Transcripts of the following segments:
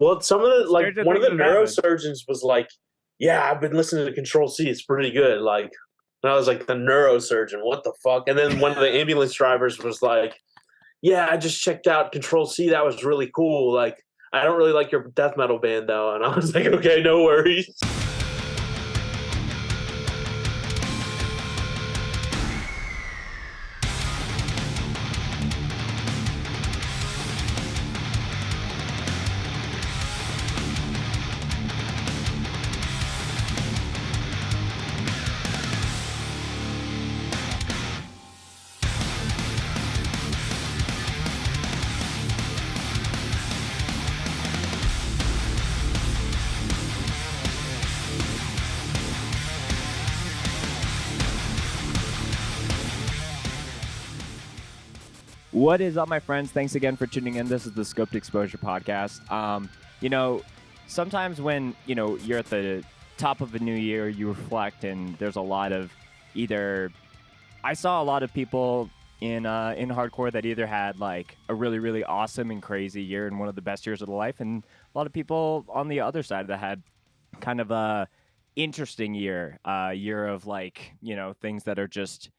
Well, some of the Stranger one of things the have happened. neurosurgeons was like, "Yeah, I've been listening to Control C. It's pretty good." Like, and I was like, "The neurosurgeon, what the fuck?" And then one of the ambulance drivers was like, "Yeah, I just checked out Control C. That was really cool. Like, I don't really like your death metal band though." And I was like, "Okay, no worries." What is up, my friends? Thanks again for tuning in. This is the Scoped Exposure podcast. You know, sometimes when, you're at the top of a new year, you reflect and there's a lot of either I saw a lot of people in hardcore that either had like a really, really awesome and crazy year and one of the best years of their life, and a lot of people on the other side that had kind of a interesting year, year of like, things that are just,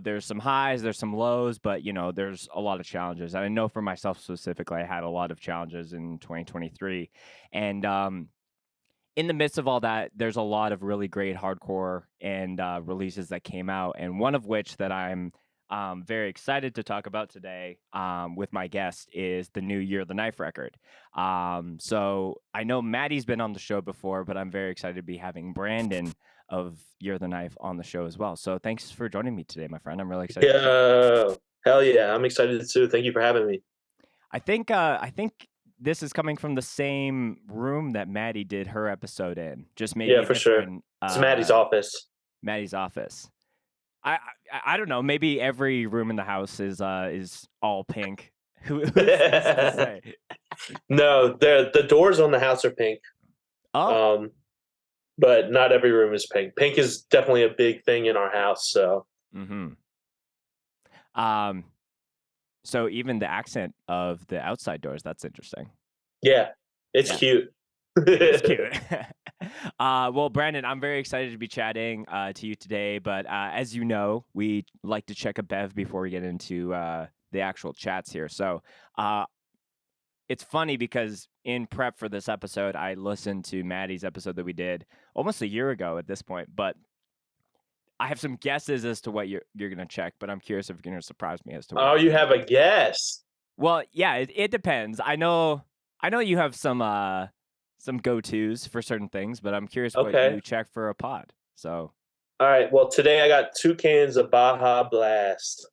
there's some highs, there's some lows, but there's a lot of challenges. And I know for myself specifically, I had a lot of challenges in 2023, and in the midst of all that, there's a lot of really great hardcore and releases that came out, and one of which that I'm very excited to talk about today with my guest is the new Year of the Knife record. So I know Maddie's been on the show before, but I'm very excited to be having Brandon of Year of the Knife on the show as well. So thanks for joining me today, my friend. I'm really excited. Yeah, hell yeah, I'm excited too. Thank you for having me. I think this is coming from the same room that Maddie did her episode in. Just maybe Yeah, for sure. It's Maddie's office. Maddie's office. I don't know. Maybe every room in the house is all pink. Who's to say? No, the doors on the house are pink. Oh, But not every room is pink. Pink is definitely a big thing in our house. So, so even the accent of the outside doors, that's interesting. yeah, it's cute. It's cute. Well, Brandon, I'm very excited to be chatting to you today. But as you know, we like to check a bev before we get into the actual chats here. So it's funny because in prep for this episode, I listened to Maddie's episode that we did almost a year ago at this point. But I have some guesses as to what you're going to check. But I'm curious if you're going to surprise me as to what. Oh, you have a guess? Well, yeah, it depends. I know you have some go-tos for certain things, but I'm curious what you check for a pod. So, all right. Well, today I got 2 cans of Baja Blast.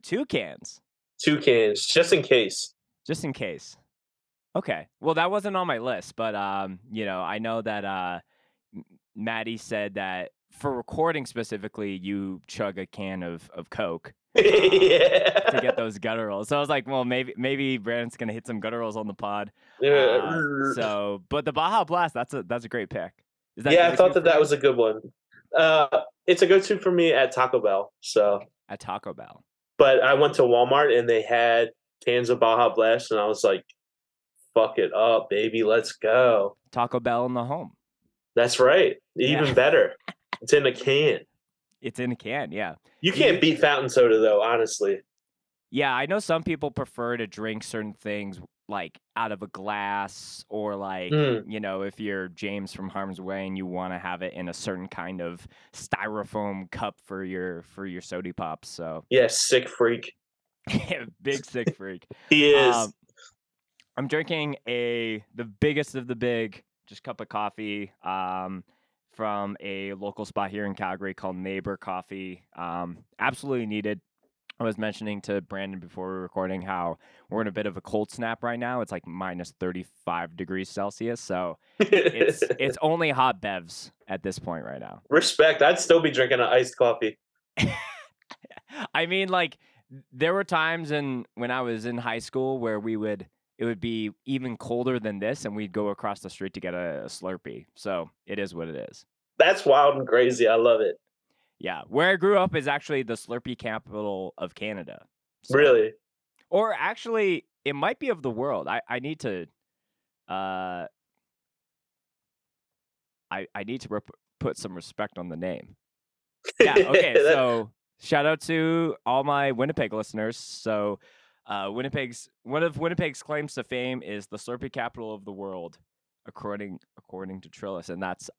2 cans. 2 cans, just in case. Just in case. Okay. Well, that wasn't on my list, but I know that Maddie said that for recording specifically, you chug a can of Coke. To get those gutturals. So I was like, well, maybe Brandon's gonna hit some gutturals on the pod. But the Baja Blast, that's a great pick. I thought that was a good one. It's a go-to for me at Taco Bell. So at Taco Bell. But I went to Walmart and they had cans of Baja Blast, and I was like, "Fuck it up, baby, let's go." Taco Bell in the home. That's right. Even better. It's in a can. It's in a can, yeah. You can't beat fountain soda, though, honestly. Yeah, I know some people prefer to drink certain things like out of a glass, or like, if you're James from Harm's Way and you want to have it in a certain kind of styrofoam cup for your soda pops. So yeah, sick freak. Big sick freak. He is. I'm drinking the biggest of the big, just cup of coffee. From a local spot here in Calgary called Neighbor Coffee. Absolutely needed. I was mentioning to Brandon before we were recording how we're in a bit of a cold snap right now. It's like minus 35 degrees Celsius. So it's only hot bevs at this point right now. Respect. I'd still be drinking an iced coffee. I mean, like, there were times when I was in high school where it would be even colder than this, and we'd go across the street to get a Slurpee. So it is what it is. That's wild and crazy. I love it. Yeah. Where I grew up is actually the Slurpee capital of Canada. So, really? Or actually, it might be of the world. I need to Uh, I need to put some respect on the name. Yeah. Okay. So shout out to all my Winnipeg listeners. So, one of Winnipeg's claims to fame is the Slurpee capital of the world, according to Trillis, and that's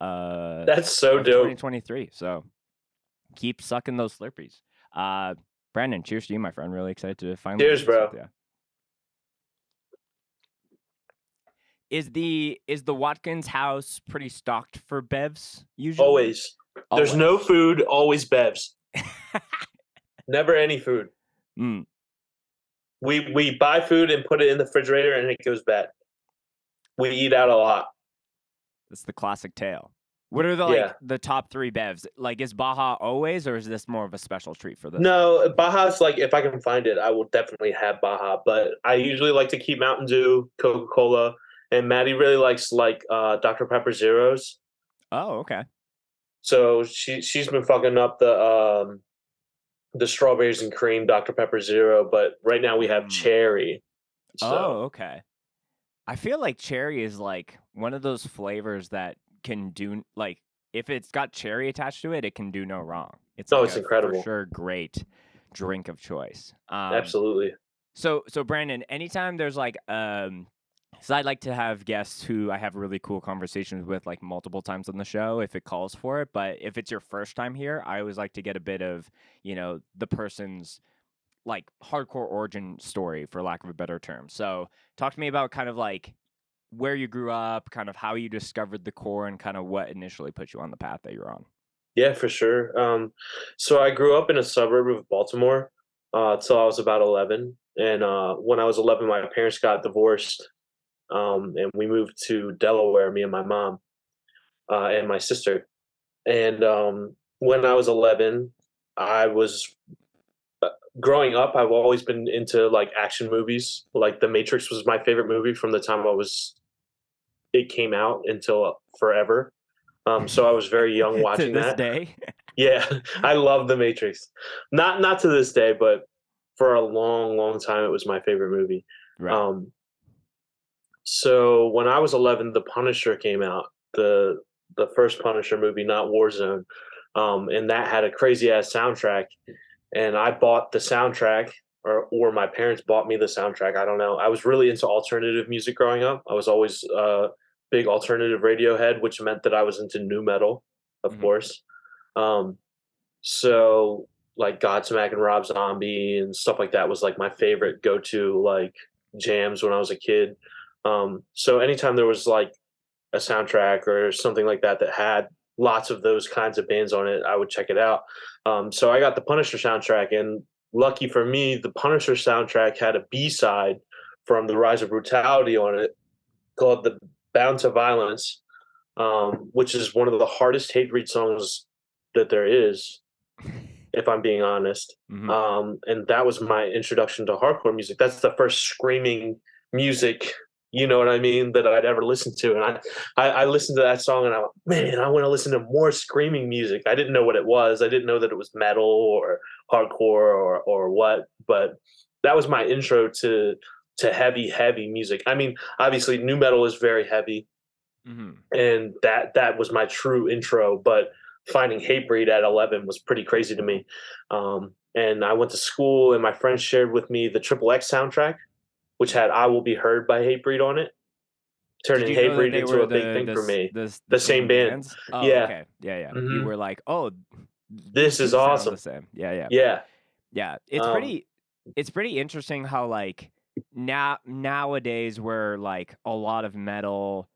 so of dope. 2023. So keep sucking those Slurpees. Brandon, cheers to you, my friend. Really excited to finally Cheers, do this bro. with you. Is the Watkins house pretty stocked for bevs usually? Always. There's no food, always bevs. Never any food. Mm. We buy food and put it in the refrigerator and it goes bad. We eat out a lot. That's the classic tale. What are the top 3 bevs? Like, is Baja always, or is this more of a special treat for this? No, Baja's like, if I can find it, I will definitely have Baja. But I usually like to keep Mountain Dew, Coca-Cola, and Maddie really likes Dr. Pepper Zeros. Oh, okay. So she's been fucking up the strawberries and cream Dr. Pepper Zero, but right now we have cherry. So. Oh, okay. I feel like cherry is like one of those flavors that can do, like, if it's got cherry attached to it, it can do no wrong. It's incredible. For sure, great drink of choice. Absolutely. So Brandon, anytime there's like so I'd like to have guests who I have really cool conversations with like multiple times on the show if it calls for it. But if it's your first time here, I always like to get a bit of, the person's like hardcore origin story, for lack of a better term. So talk to me about kind of like where you grew up, kind of how you discovered the core, and kind of what initially put you on the path that you're on. Yeah, for sure. So I grew up in a suburb of Baltimore till I was about 11. And when I was 11, my parents got divorced. And we moved to Delaware, me and my mom and my sister. And when I was 11, I was growing up. I've always been into like action movies. Like The Matrix was my favorite movie from the time it came out until forever. So I was very young watching to this that. Day. Yeah, I love The Matrix. Not to this day, but for a long, long time, it was my favorite movie. Right. So when I was 11, The Punisher came out, the first Punisher movie, not Warzone, and that had a crazy ass soundtrack. And I bought the soundtrack, or my parents bought me the soundtrack. I don't know. I was really into alternative music growing up. I was always big alternative Radiohead, which meant that I was into nu metal, of course. So like Godsmack and Rob Zombie and stuff like that was like my favorite go-to like jams when I was a kid. So anytime there was like a soundtrack or something like that that had lots of those kinds of bands on it, I would check it out. So I got the Punisher soundtrack, and lucky for me, the Punisher soundtrack had a B-side from The Rise of Brutality on it called The Bound to Violence, which is one of the hardest Hatebreed songs that there is, if I'm being honest. And that was my introduction to hardcore music. That's the first screaming music, you know what I mean, that I'd ever listened to. And I listened to that song and I went, man, I want to listen to more screaming music. I didn't know what it was. I didn't know that it was metal or hardcore or what, but that was my intro to heavy music. I mean, obviously nu metal is very heavy. And that was my true intro, but finding Hatebreed at 11 was pretty crazy to me. And I went to school and my friends shared with me the Triple X soundtrack, which had I Will Be Heard by Hatebreed on it, turning Hatebreed into a big thing for me. The same band. Oh, yeah. Okay. Yeah. You were like, oh, this is awesome. The same. Yeah. It's pretty interesting how like nowadays where like a lot of metal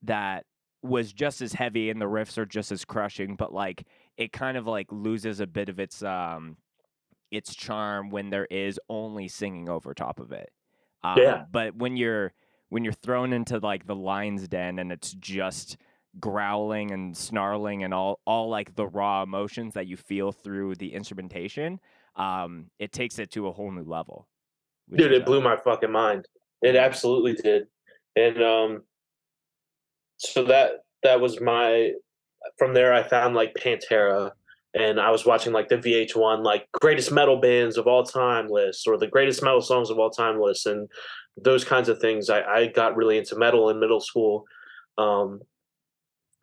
that was just as heavy and the riffs are just as crushing, but like it kind of like loses a bit of its charm when there is only singing over top of it. But when you're thrown into like the lion's den and it's just growling and snarling and all like the raw emotions that you feel through the instrumentation, it takes it to a whole new level. Dude, it blew my fucking mind. It absolutely did. And so that was from there I found like Pantera and I was watching like the VH1 like greatest metal bands of all time lists or the greatest metal songs of all time lists and those kinds of things. I got really into metal in middle school, um,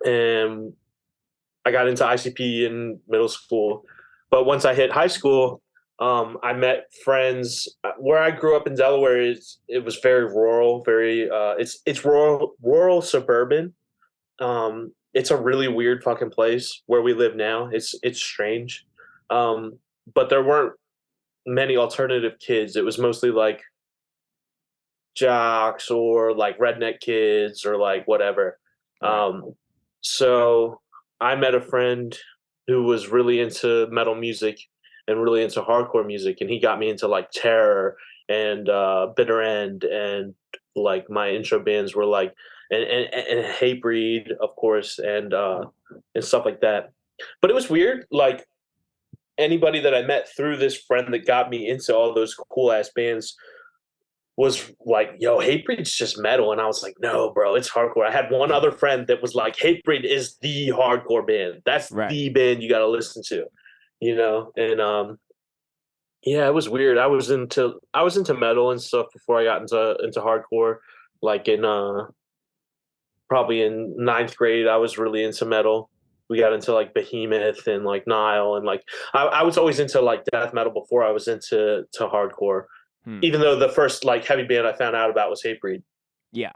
and I got into ICP in middle school. But once I hit high school, I met friends. Where I grew up in Delaware, it was very rural, very it's rural suburban. It's a really weird fucking place where we live now. It's strange, um, but there weren't many alternative kids. It was mostly like jocks or like redneck kids or like whatever. Right. So I met a friend who was really into metal music and really into hardcore music, and he got me into like Terror and Bitter End, and like my intro bands were like and Hatebreed, of course, and stuff like that. But it was weird, like anybody that I met through this friend that got me into all those cool ass bands was like, "Yo, Hatebreed's just metal," and I was like, "No, bro, it's hardcore." I had one other friend that was like, "Hatebreed is the hardcore band. That's Right. the band you got to listen to," you know. And yeah, it was weird. I was into metal and stuff before I got into hardcore. Like in probably in ninth grade, I was really into metal. We got into like Behemoth and like Nile and like I was always into like death metal before I was into hardcore. Hmm. Even though the first like heavy band I found out about was Hatebreed. Yeah.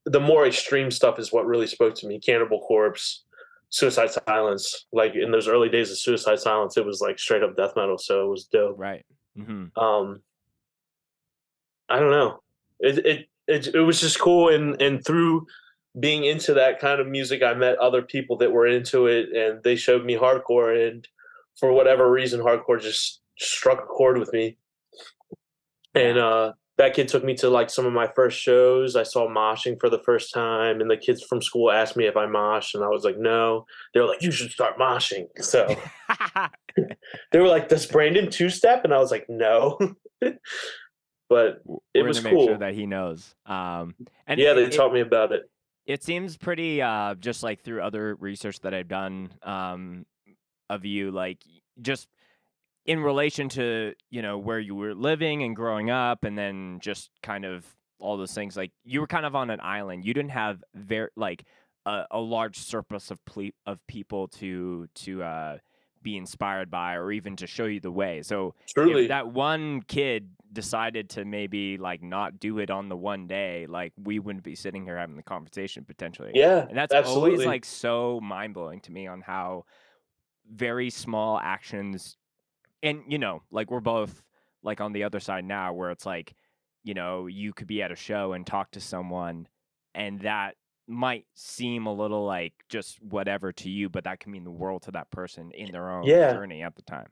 The more extreme stuff is what really spoke to me. Cannibal Corpse, Suicide Silence. Like in those early days of Suicide Silence, it was like straight up death metal, so it was dope. Right. Hmm. Um, I don't know. It was just cool, and through being into that kind of music, I met other people that were into it, and they showed me hardcore, and for whatever reason, hardcore just struck a chord with me. And Yeah. that kid took me to like some of my first shows. I saw moshing for the first time, and the kids from school asked me if I mosh, and I was like, no. They were like, you should start moshing. So they were like, does Brandon two step? And I was like, no. But it We're was gonna make sure cool. that he knows. And Yeah, they taught me about it. it seems pretty just like through other research that I've done of you, like just in relation to where you were living and growing up, and then just kind of all those things. Like you were kind of on an island. You didn't have very like a large surplus of people to be inspired by, or even to show you the way. So if Truly. that one kid decided to maybe like not do it on the one day, like we wouldn't be sitting here having the conversation potentially. Yeah, And that's always absolutely. like so mind blowing to me on how very small actions, and like we're both like on the other side now, where it's like you could be at a show and talk to someone, and that might seem a little like just whatever to you, but that can mean the world to that person in their own Yeah, journey at the time.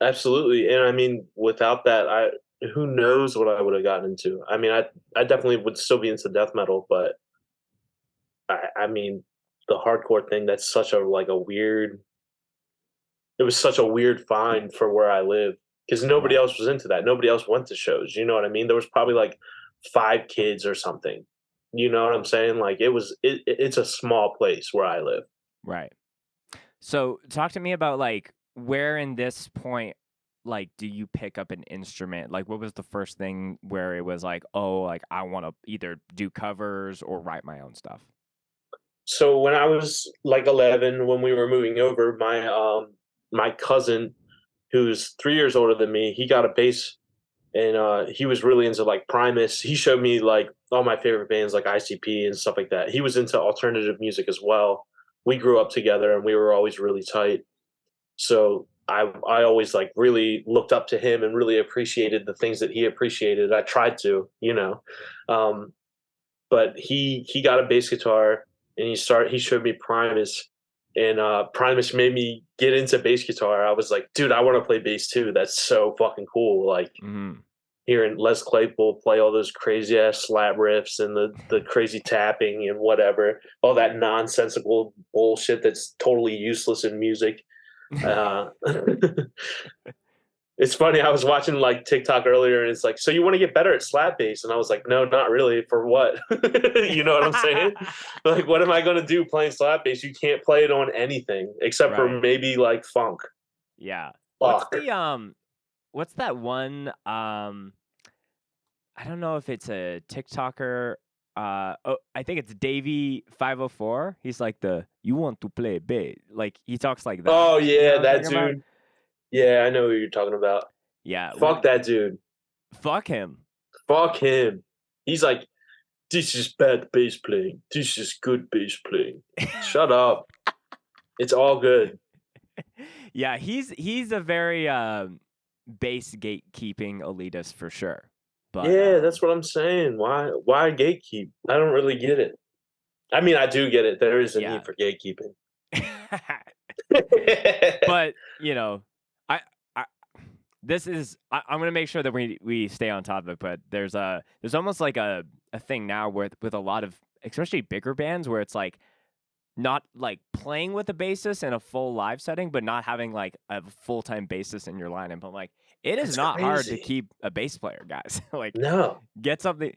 absolutely. And I mean, without that, I who knows what I would have gotten into. I mean, I definitely would still be into death metal, but I mean, the hardcore thing, that's such a like a weird it was such a weird find for where I live because nobody Right. else was into that. Nobody else went to shows. You know what I mean? There was probably like 5 kids or something. You know what I'm saying? Like it's a small place where I live. Right. So talk to me about like where in this point, like, do you pick up an instrument? Like, what was the first thing where it was like, oh, like I want to either do covers or write my own stuff? So when I was like 11, when we were moving over, my cousin, who's 3 years older than me, he got a bass, and he was really into like Primus. He showed me like all my favorite bands like ICP and stuff like that. He was into alternative music as well. We grew up together, and we were always really tight. So I always like really looked up to him and really appreciated the things that he appreciated. I tried to, um, but he got a bass guitar, and he showed me Primus, and Primus made me get into bass guitar. I was like, dude, I want to play bass too. That's so fucking cool. Like Hmm. hearing Les Claypool play all those crazy ass slap riffs and the crazy tapping and whatever, all that nonsensical bullshit that's totally useless in music. Uh, It's funny. I was watching like TikTok earlier, and it's like, so you want to get better at slap bass? And I was like, no, not really. For what? You know what I'm saying? Like, what am I going to do playing slap bass? You can't play it on anything except for Right. maybe like funk. Yeah. Fuck. What's that one I don't know if it's a TikToker. I think it's Davey 504. He's like you want to play bass. Like he talks like that. Oh You know yeah, what I'm that talking about? dude. Yeah, I know who you're talking about. Yeah. Fuck that dude. Fuck him. Fuck him. He's like, this is bad bass playing. This is good bass playing. Shut up. It's all good. Yeah, he's a very bass gatekeeping elitist for sure. But Yeah, that's what I'm saying. Why gatekeep? I don't really get it. I mean, I do get it. There is a yeah. need for gatekeeping. But you know, I this is I'm gonna make sure that we stay on topic. But there's almost like a thing now with a lot of especially bigger bands where it's like not like playing with a bassist in a full live setting, but not having like a full-time bassist in your lineup. I'm like, it is That's not hard to crazy. keep a bass player, guys. Like, No. get over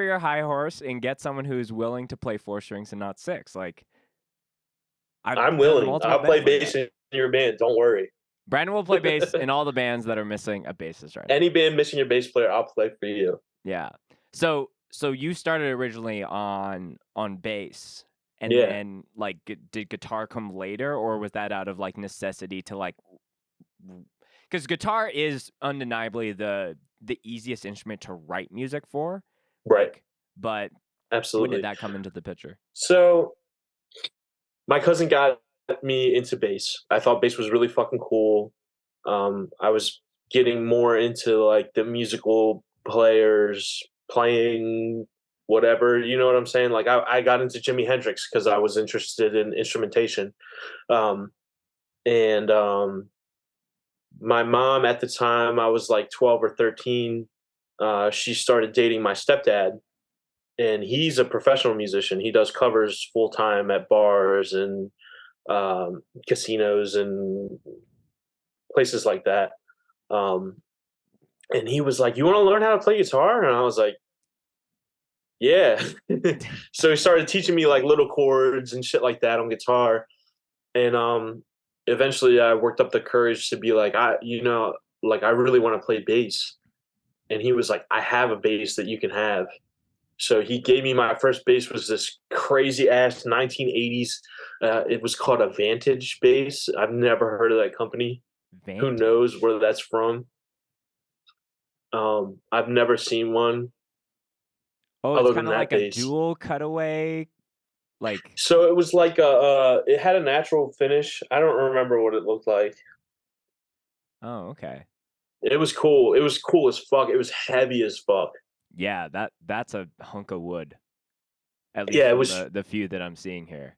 your high horse and get someone who's willing to play 4 strings and not 6. Like, I'm willing. I'll play bass in. in your band. Don't worry. Brandon will play bass in all the bands that are missing a bassist right now. Any band missing your bass player, I'll play for you. Yeah. So you started originally on bass, and Yeah. then like did guitar come later, or was that out of like necessity to like? Because guitar is undeniably the easiest instrument to write music for. Right. Like, but absolutely. when did that come into the picture? So my cousin got me into bass. I thought bass was really fucking cool. I was getting more into like the musical players playing whatever, you know what I'm saying? Like I got into Jimi Hendrix because I was interested in instrumentation. And my mom at the time, I was like 12 or 13, she started dating my stepdad, and he's a professional musician. He does covers full time at bars and casinos and places like that. And he was like, "You want to learn how to play guitar?" And I was like, "Yeah." So he started teaching me like little chords and shit like that on guitar. And eventually I worked up the courage to be like, like I really want to play bass. And he was like, "I have a bass that you can have." So he gave me my first bass, was this crazy ass 1980s. It was called a Vantage bass. I've never heard of that company. Vantage. Who knows where that's from? I've never seen one. Oh, it's kind of like a dual cutaway. Like, so it was like it had a natural finish. I don't remember what it looked like. Oh, okay. It was cool. It was cool as fuck. It was heavy as fuck. Yeah, that's a hunk of wood. At least it was the few that I'm seeing here.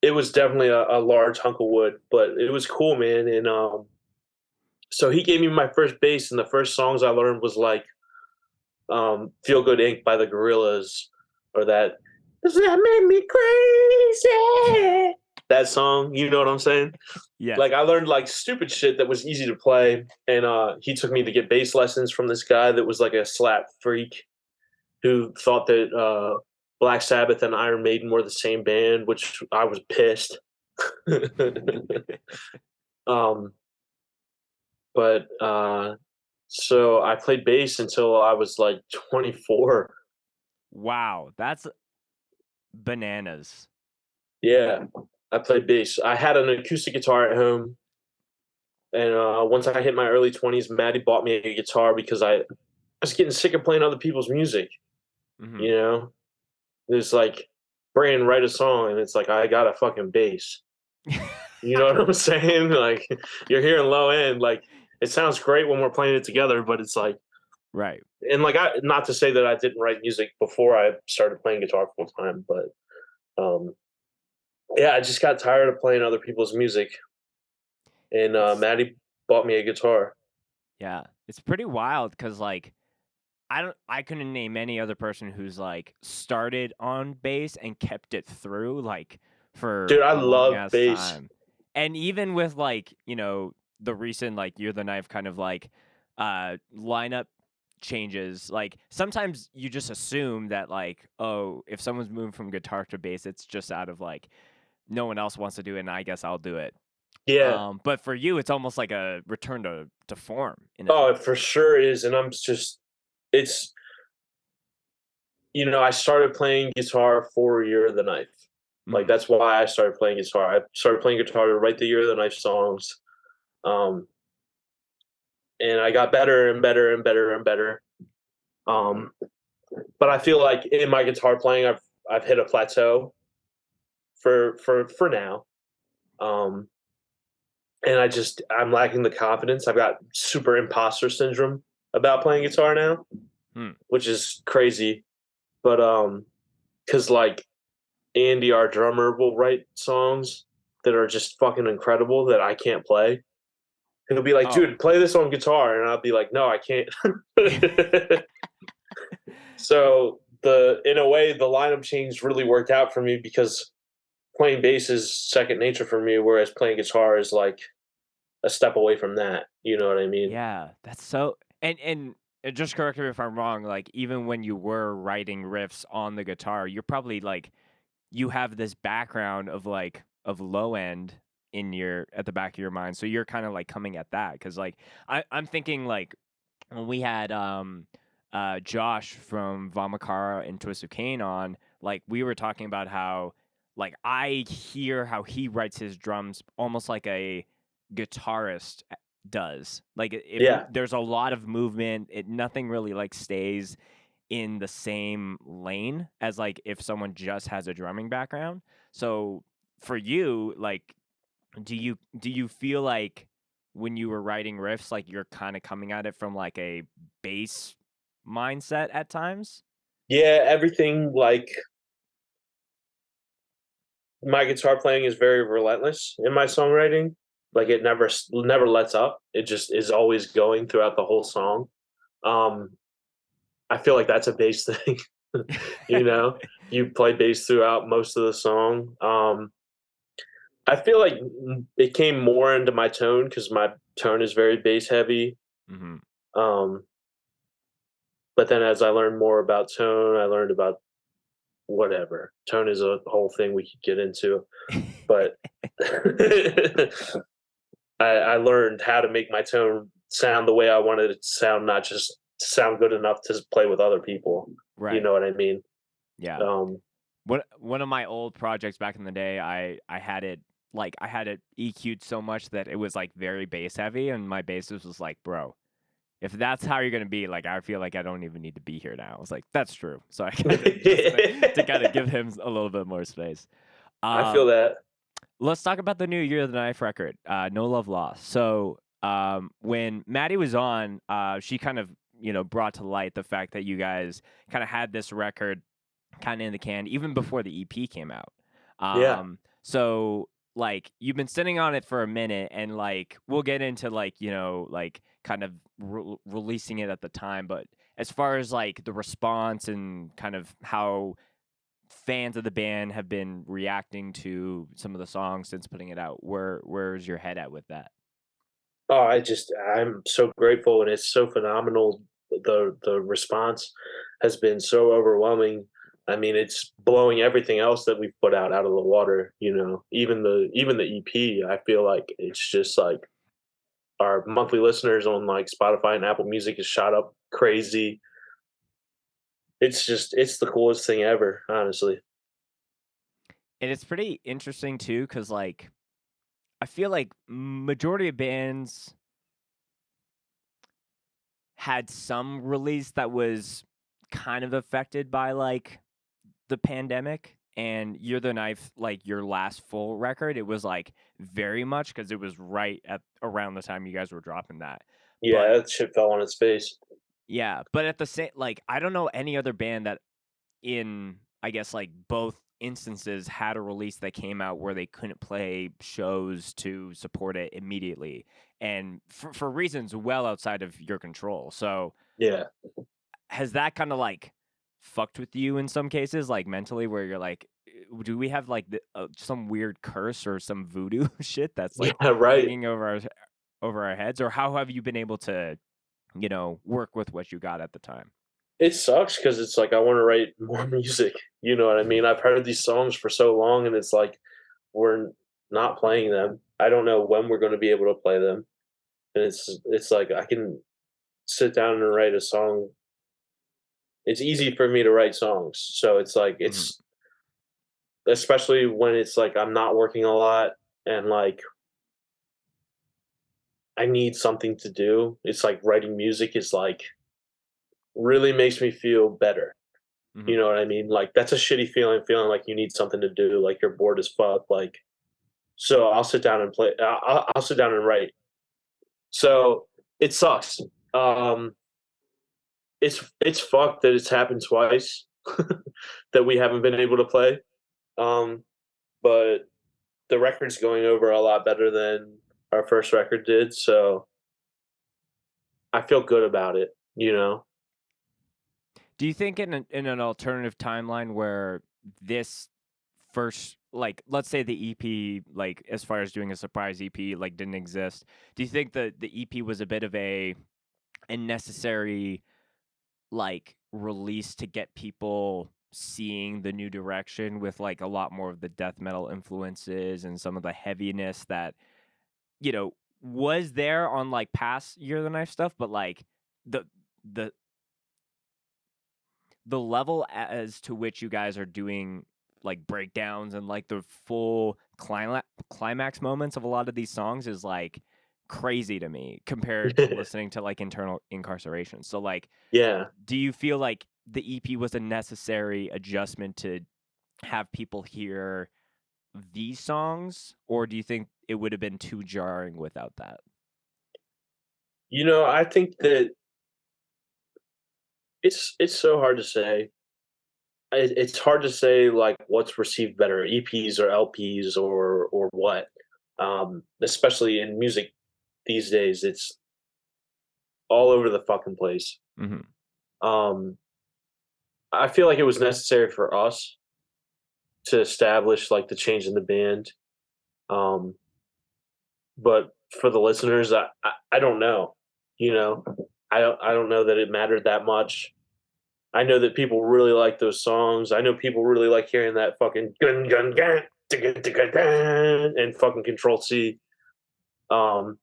It was definitely a large hunk of wood, but it was cool, man. And so he gave me my first bass, and the first songs I learned was like "Feel Good Inc." by the Gorillaz, or that made me crazy. That song, you know what I'm saying? Yeah. Like I learned like stupid shit that was easy to play, and he took me to get bass lessons from this guy that was like a slap freak who thought that Black Sabbath and Iron Maiden were the same band, which I was pissed. But so I played bass until I was like 24. Wow, that's bananas. Yeah, I played bass. I had an acoustic guitar at home, and once I hit my early 20s, Maddie bought me a guitar because I was getting sick of playing other people's music. Mm-hmm. You know, it's like Brandon, write a song, and it's like I got a fucking bass. You know what I'm saying? Like you're hearing low end, like it sounds great when we're playing it together, but it's like right. And like not to say that I didn't write music before I started playing guitar full time, but yeah, I just got tired of playing other people's music, and Maddie bought me a guitar. Yeah, it's pretty wild because like I couldn't name any other person who's like started on bass and kept it through like for Dude, I love bass. time. And even with like, you know, the recent like You're the Knife kind of like lineup changes, like sometimes you just assume that like, oh, if someone's moving from guitar to bass, it's just out of like no one else wants to do it and I guess I'll do it. Yeah. But for you it's almost like a return to form in a Oh, sense. it for sure is, and it's I started playing guitar for Year of the Knife. Like, Mhm. that's why I started playing guitar. I started playing guitar to write the Year of the Knife songs, um, and I got better and better and better and better. Um, but I feel like in my guitar playing, I've hit a plateau for now. Um, and I'm lacking the confidence. I've got super imposter syndrome about playing guitar now, Hmm. which is crazy. But because like Andy, our drummer, will write songs that are just fucking incredible that I can't play. He'll be like, Oh. "Dude, play this on guitar," and I'll be like, "No, I can't." So in a way, the lineup change really worked out for me because playing bass is second nature for me, whereas playing guitar is like a step away from that. You know what I mean? Yeah, that's so. And just correct me if I'm wrong. Like even when you were writing riffs on the guitar, you're probably like you have this background of like of low end in your at the back of your mind, so you're kind of like coming at that because like I'm thinking like when we had Josh from Vamakara and Twisted Cane on, like we were talking about how like I hear how he writes his drums almost like a guitarist does. Like Yeah, there's a lot of movement. Nothing really like stays in the same lane as like if someone just has a drumming background. So for you, like do you feel like when you were writing riffs, like you're kind of coming at it from like a bass mindset at times? yeah. Everything like my guitar playing is very relentless in my songwriting. Like it never lets up. It just is always going throughout the whole song. Um, I feel like that's a bass thing. you know, you play bass throughout most of the song. I feel like it came more into my tone because my tone is very bass heavy. Hmm. Um, but then as I learned more about tone, I learned about whatever. Tone is a whole thing we could get into, but I learned how to make my tone sound the way I wanted it to sound, not just sound good enough to play with other people. You Right. know what I mean? Yeah. Um, One of my old projects back in the day, I had it like I had it EQ'd so much that it was like very bass heavy, and my bassist was like, "Bro, if that's how you're gonna be, like I feel like I don't even need to be here now." I was like, "That's true." So I kind of adjusted it to kind of give him a little bit more space. I feel Um, that. let's talk about the new Year of the Knife record, No Love Lost. So when Maddie was on, she kind of brought to light the fact that you guys kind of had this record kind of in the can even before the EP came out. Yeah. So like you've been sitting on it for a minute, and like we'll get into like like kind of releasing it at the time, but as far as like the response and kind of how fans of the band have been reacting to some of the songs since putting it out, where's your head at with that? Oh, I'm so grateful, and it's so phenomenal. The response has been so overwhelming. I mean, it's blowing everything else that we've put out of the water. Even the EP. I feel like it's just like our monthly listeners on like Spotify and Apple Music has shot up crazy. It's the coolest thing ever, honestly. And it's pretty interesting too, because like I feel like majority of bands had some release that was kind of affected by like the pandemic, and You're the Knife, like your last full record, it was like very much because it was right at around the time you guys were dropping that. Yeah, But that shit fell on its face. yeah, but at the same, like I don't know any other band that in I guess like both instances had a release that came out where they couldn't play shows to support it immediately, and for reasons well outside of your control. So Yeah. has that kind of like fucked with you in some cases, like mentally, where you're like, do we have like some weird curse or some voodoo shit that's Yeah, like right. hanging over our heads, or how have you been able to, work with what you got at the time? It sucks because it's like I want to write more music. You know what I mean? I've heard these songs for so long, and it's like we're not playing them. I don't know when we're going to be able to play them, and it's like I can sit down and write a song. It's easy for me to write songs, so it's like Mhm. it's especially when it's like I'm not working a lot and like I need something to do. It's like writing music is like really makes me feel better. You Mhm. know what I mean? Like that's a shitty feeling like you need something to do, like you're bored as fuck. Like so, I'll sit down and play. I'll sit down and write. So it sucks. Um, it's fucked that it's happened twice that we haven't been able to play. Um, but the record's going over a lot better than our first record did. So I feel good about it. You know? Do you think in an alternative timeline where this first, like, let's say the EP, like, as far as doing a surprise EP, like, didn't exist, do you think the EP was a bit of a necessary, like, release to get people seeing the new direction with, like, a lot more of the death metal influences and some of the heaviness that, you know, was there on, like, past Year of the Knife stuff, but, like, the the the level as to which you guys are doing, like, breakdowns and, like, the full climax moments of a lot of these songs is, like, crazy to me compared to listening to, like, Internal Incarceration. So, like, Yeah. do you feel like the EP was a necessary adjustment to have people hear these songs, or do you think it would have been too jarring without that? You know, I think that it's so hard to say. It's hard to say like what's received better, EPs or LPs or what. Especially in music these days, it's all over the fucking place. Mhm. Um, I feel like it was necessary for us to establish like the change in the band. Um, but for the listeners, I don't know. You know, I don't know that it mattered that much. I know that people really like those songs. I know people really like hearing that fucking gun gun gun and fucking Control C. Um,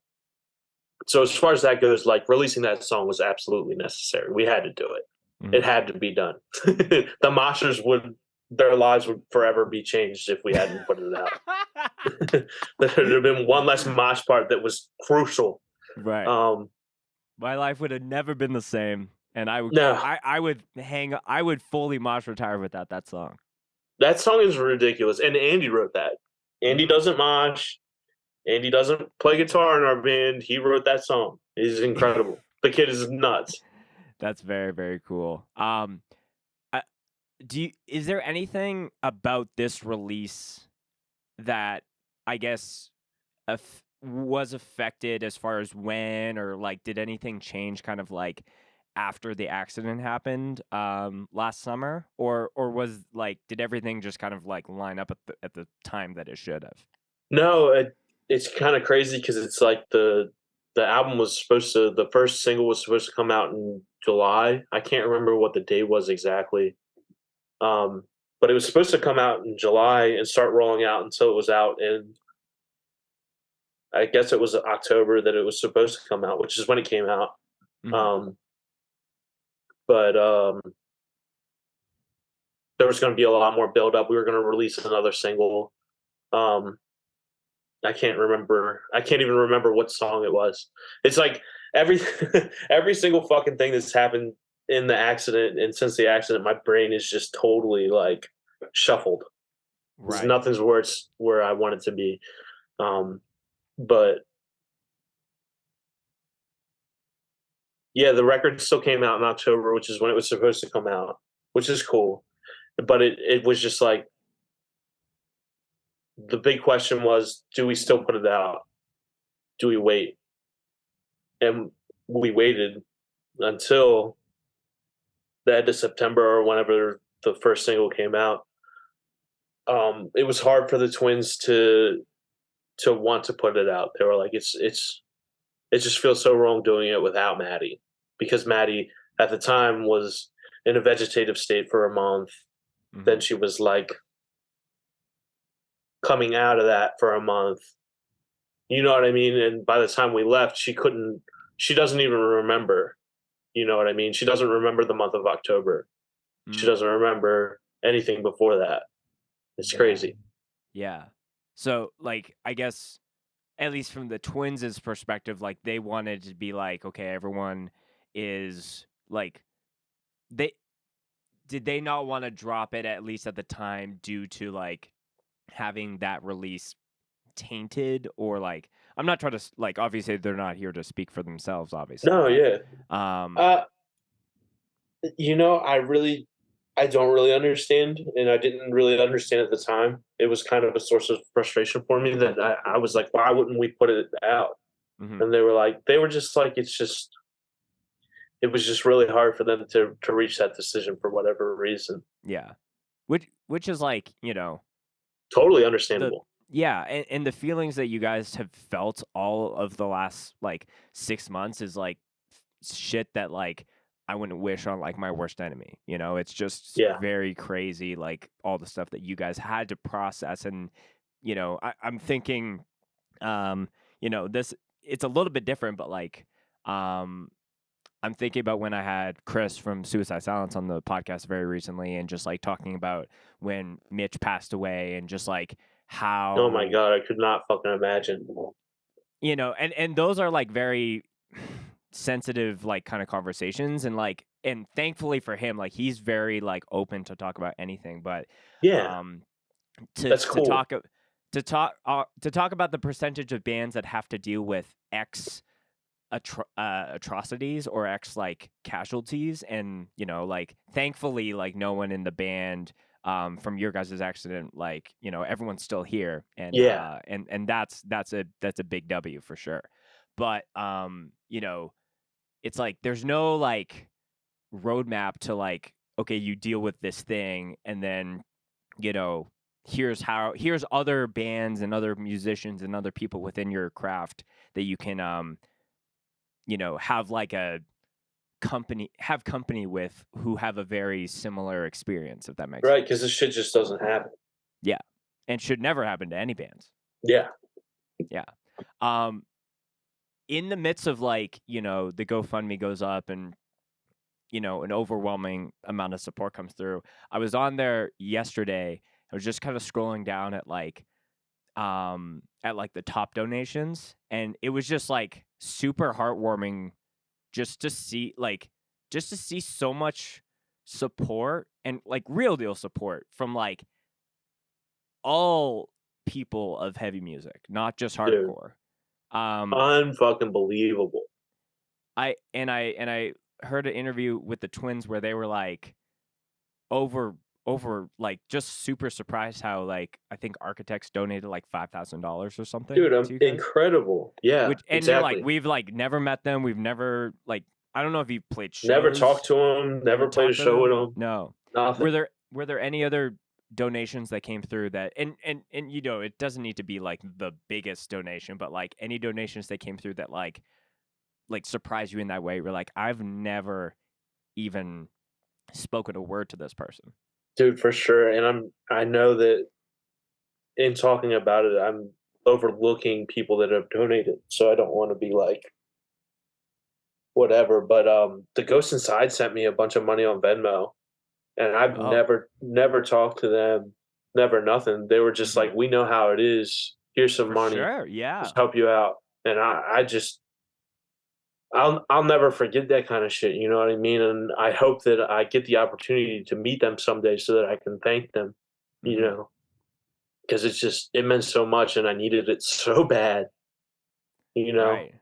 so as far as that goes, like releasing that song was absolutely necessary. We had to do it. It Mhm. had to be done. The moshers would their lives would forever be changed if we hadn't put it out. There'd have been one less mosh part that was crucial. Right. Um, My life would have never been the same, and I would no, I would fully mosh retire without that song. that song is ridiculous. And Andy wrote that. Andy Mhm. doesn't mosh. Andy doesn't play guitar in our band. He wrote that song. He's incredible. The kid is nuts. That's very, very cool. I, is there anything about this release that I guess was affected as far as when, or like did anything change kind of like after the accident happened last summer, or was like did everything just kind of like line up at the time that it should have? No, it's kind of crazy because it's like the album was supposed to the first single was supposed to come out in July. I can't remember what the date was exactly. Um, but it was supposed to come out in July and start rolling out until it was out in I guess it was October that it was supposed to come out, which is when it came out. Hmm. Um, but there was going to be a lot more build up. We were going to release another single. Um, I can't remember. I can't even remember what song it was. It's like every every single fucking thing that's happened in the accident and since the accident, my brain is just totally like shuffled. There's Right. nothing's worse where I want it to be. Um, but yeah, the record still came out in October, which is when it was supposed to come out, which is cool. But it was just like the big question was, do we still put it out? Do we wait? And we waited until the end of September or whenever the first single came out. It was hard for the twins to want to put it out. They were like, it's it just feels so wrong doing it without Maddie, because Maddie at the time was in a vegetative state for a month. Then she was like coming out of that for a month. You know what I mean? And by the time we left, she doesn't even remember. You know what I mean? She doesn't remember the month of October. She doesn't remember anything before that. It's crazy. Yeah. So, like, I guess, at least from the twins' perspective, like, they wanted to be like, okay, everyone is, like, did they not want to drop it, at least at the time, due to, like, having that release tainted? Or, like, I'm not trying to, like, obviously they're not here to speak for themselves, obviously. No, but, yeah. I don't really understand, and I didn't really understand at the time. It was kind of a source of frustration for me that I was like, why wouldn't we put it out? And they were just like, it was just really hard for them to reach that decision for whatever reason. Yeah. Which is, like, Totally understandable. and the feelings that you guys have felt all of the last, like, 6 months is, like, shit that, like, I wouldn't wish on, like, my worst enemy. It's just very crazy, like, all the stuff that you guys had to process. And I'm thinking, this, it's a little bit different, but, like, I'm thinking about when I had Chris from Suicide Silence on the podcast very recently, and just, like, talking about when Mitch passed away, and just, like, how, Oh my god, I could not fucking imagine. and those are, like, very sensitive, like, kind of conversations. And, like, and thankfully for him, like, he's very, like, open to talk about anything. But Yeah, that's cool. to talk about the percentage of bands that have to deal with X atrocities, or X, like, casualties. And like, thankfully, like, no one in the band from your guys' accident, like, everyone's still here. And and that's a big W for sure. But it's like, there's no, like, roadmap to, like, okay, you deal with this thing, and then here's other bands and other musicians and other people within your craft that you can have, like, have company with, who have a very similar experience, if that makes sense. Right, because this shit just doesn't happen. Yeah. And should never happen to any bands. Yeah. In the midst of, like, the GoFundMe goes up, and an overwhelming amount of support comes through. I was on there yesterday. I was just kind of scrolling down at, like, the top donations, and it was just, like, super heartwarming just to see so much support, and, like, real deal support from, like, all people of heavy music, not just hardcore. Unfucking believable. I heard an interview with the twins where they were, like, over like, just super surprised how, like, I think Architects donated, like, $5,000 or something. Dude, incredible. Yeah, And exactly. you're like, we've, like, never met them. We've never, like, I don't know if you've played shows. Never talked to them. Never played a show with them. No. Nothing. Were there any other donations that came through that, and it doesn't need to be, like, the biggest donation, but, like, any donations that came through that, like surprise you in that way? You're like, I've never even spoken a word to this person. Dude, for sure. And I know that in talking about it, I'm overlooking people that have donated, so I don't want to be like whatever. But the Ghost Inside sent me a bunch of money on Venmo, and I've never talked to them, never nothing. They were just like, we know how it is. Here's some money. Sure, yeah. Just help you out. And I'll never forget that kind of shit. You know what I mean? And I hope that I get the opportunity to meet them someday so that I can thank them, because it meant so much, and I needed it so bad, Right.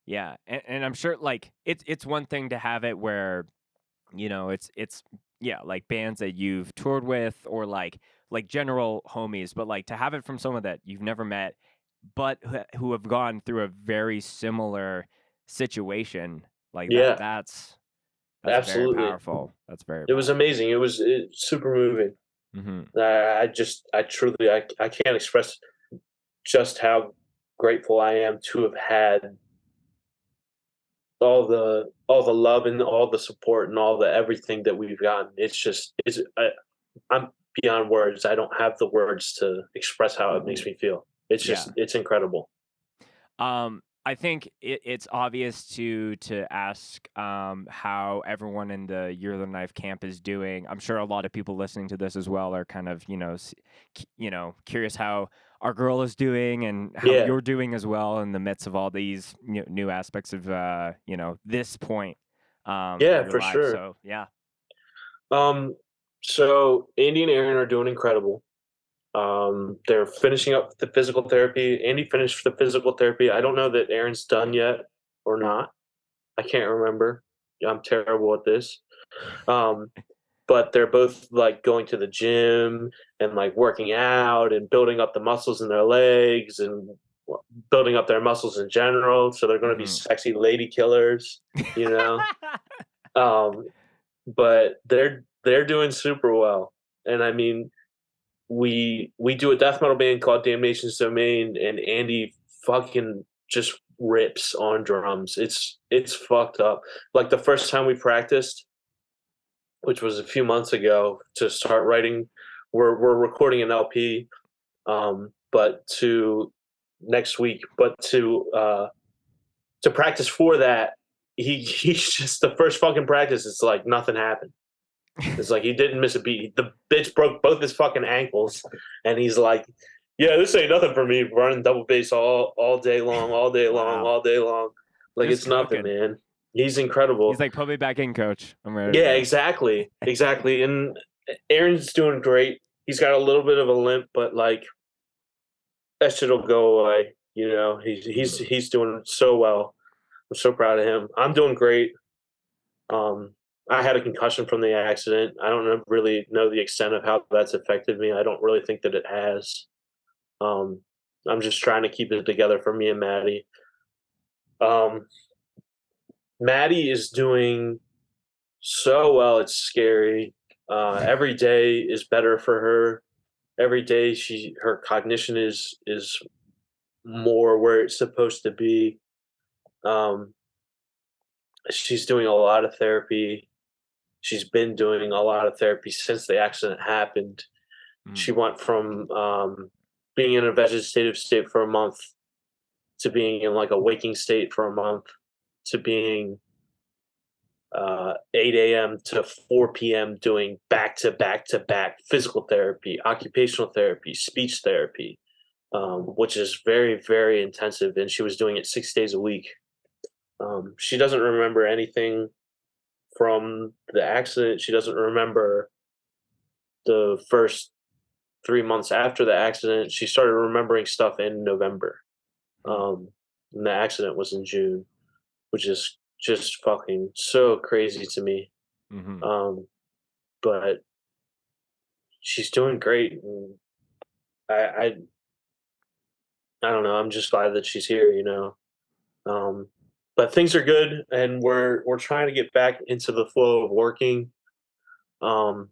Yeah. And I'm sure, like, it's one thing to have it where, it's like, bands that you've toured with, or, like general homies, but, like, to have it from someone that you've never met, but who have gone through a very similar situation, like, that's absolutely very powerful. That's very It was amazing. It was super moving. I truly, I can't express just how grateful I am to have had all the love and all the support and all the everything that we've gotten. I'm beyond words. I don't have the words to express how it makes me feel. Yeah. It's incredible. I think it's obvious to ask how everyone in the Year of the Knife camp is doing. I'm sure a lot of people listening to this as well are kind of curious how our girl is doing and how Yeah, you're doing as well in the midst of all these new aspects of this point in yeah, your for life. sure. So yeah. Um, so Andy and Aaron are doing incredible. They're finishing up the physical therapy. Andy finished the physical therapy. I don't know that Aaron's done yet or not. I can't remember. I'm terrible at this. Um, but they're both like going to the gym and like working out and building up the muscles in their legs and building up their muscles in general. So they're going to be Hmm. sexy lady killers, you know. Um, but they're doing super well, and I mean, we do a death metal band called Damnation's Domain, and Andy fucking just rips on drums. It's fucked up. Like the first time we practiced, which was a few months ago, to start writing. We're recording an LP, but to next week, but to practice for that, he's just the first fucking practice. It's like nothing happened. It's like he didn't miss a beat. The bitch broke both his fucking ankles, and he's like, "Yeah, this ain't nothing for me. Running double bass all day long, all day long, Wow. all day long. Like Just it's nothing, cooking. man. He's He's incredible." like, put me back in, coach. I'm ready to Yeah, go. exactly, exactly. And Aaron's doing great. He's got a little bit of a limp, but like that shit'll go away. You know, Mhm. he's doing so well. I'm so proud of him. I'm doing great. Um, I had a concussion from the accident. I don't really know the extent of how that's affected me. I don't really think that it has. Um, I'm just trying to keep it together for me and Maddie. Um, Maddie is doing so well. It's scary. Every day is better for her. Every day, her cognition is more where it's supposed to be. Um, she's doing a lot of therapy. She's been doing a lot of therapy since the accident happened. She Mhm. went from being in a vegetative state for a month to being in like a waking state for a month to being 8 a.m. to 4 p.m. doing back to back to back physical therapy, occupational therapy, speech therapy, which is very, very intensive. And she was doing it 6 days a week. She doesn't remember anything from the accident. She doesn't remember the first 3 months after the accident. She started remembering stuff in November. Mhm. Um, and the accident was in June, which is just fucking so crazy to me. Mhm. Um, but she's doing great. And I, I, I don't know. I'm just glad that she's here, you know. Um, but things are good, and we're trying to get back into the flow of working, um,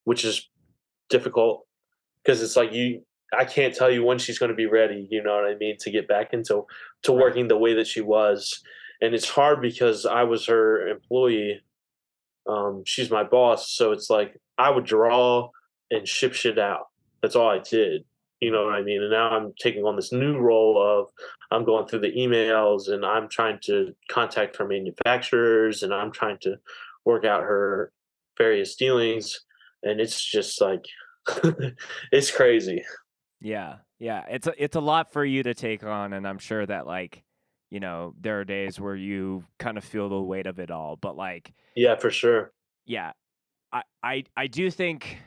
which is difficult because it's like I can't tell you when she's going to be ready. You know what I mean? To get back into to Right. working the way that she was, and it's hard because I was her employee. She's my boss, so it's like I would draw and ship shit out. That's all I did. You Mhm. know what I mean? And now I'm taking on this new role of I'm going through the emails and I'm trying to contact her manufacturers and I'm trying to work out her various dealings. And it's just like it's crazy. Yeah, yeah. It's a lot for you to take on, and I'm sure that there are days where you kind of feel the weight of it all. But Yeah, for sure. yeah, I do think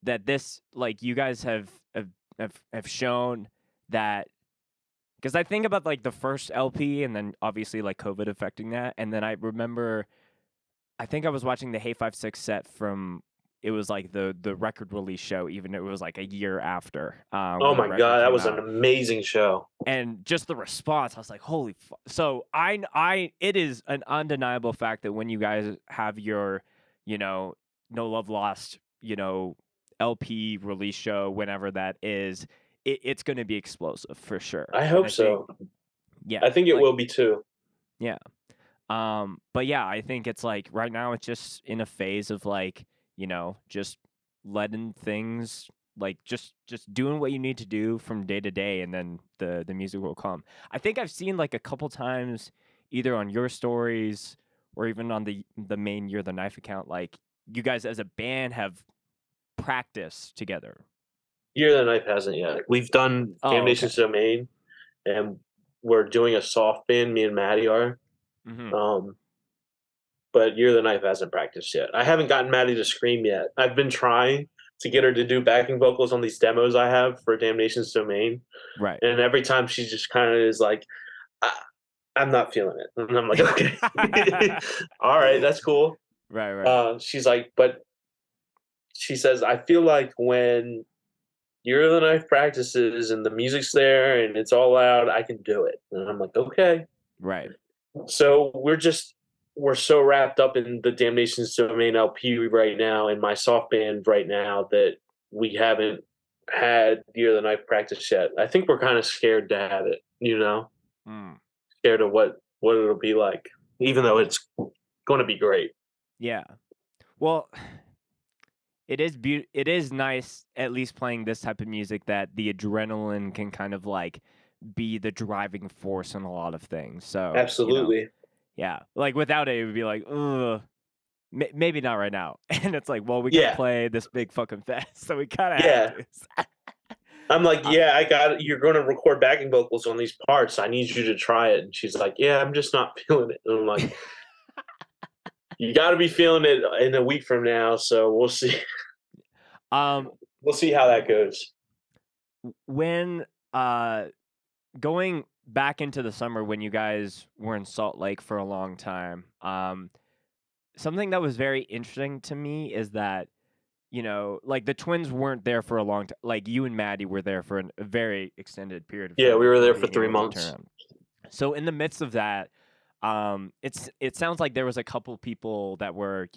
that this you guys have shown that because I think about the first LP and then obviously COVID affecting that, and then I remember I think I was watching the Hey 5 6 set from it was the record release show, even it was a year after Oh when the my record god, that came was an out. amazing show. And just the response, I was like, "Holy!" So it is an undeniable fact that when you guys have your, No Love Lost, LP release show, whenever that is, it's going to be explosive for sure. I And hope I think, so. yeah, I think it will be too. Yeah. But yeah, I think it's like right now it's just in a phase of like, just letting things like just doing what you need to do from day to day, and then the music will come. I think I've seen like a couple times either on your stories or even on the main Year the Knife account, like you guys as a band have practiced together. Year of the Knife hasn't yet. We've done Oh, okay. Damnation's Domain, and we're doing a soft band. Me and Maddie are. Hmm. Um, but Year of the Knife hasn't practiced yet. I haven't gotten Maddie to scream yet. I've been trying to get her to do backing vocals on these demos I have for Damnation's Domain, Right. and every time she just kind of is like, I'm not feeling it," and I'm like, "Okay, all right, that's cool." Right, right. She's like, but she says, "I feel like when Year of the Knife practices and the music's there and it's all loud, I can do it." And I'm like, "Okay." Right. So we're so wrapped up in the Damnation's Domain LP right now and my soft band right now that we haven't had Year of the Knife practice yet. I think we're kind of scared to have it, Mm. scared of what it'll be like, even though it's going to be great. Yeah. Well, it is nice at least playing this type of music that the adrenaline can kind of like be the driving force in a lot of things. So, Absolutely. yeah. Like without it, it would be like, ugh, maybe not right now. And it's like, well, we got to Yeah. play this big fucking fest, so we kind of have Yeah. to. I'm like, uh, "Yeah, I got it. You're going to record backing vocals on these parts. I need you to try it." And she's like, "Yeah, I'm just not feeling it." And I'm like, "You got to be feeling it in a week from now. So we'll see." um, We'll see how that goes. when going back into the summer when you guys were in Salt Lake for a long time, something that was very interesting to me is that like the twins weren't there for a long time. Like you and Maddie were there for a very extended period of Yeah, time we were before there for being three able to months. return. So in the midst of that, it sounds like there was a couple people that were,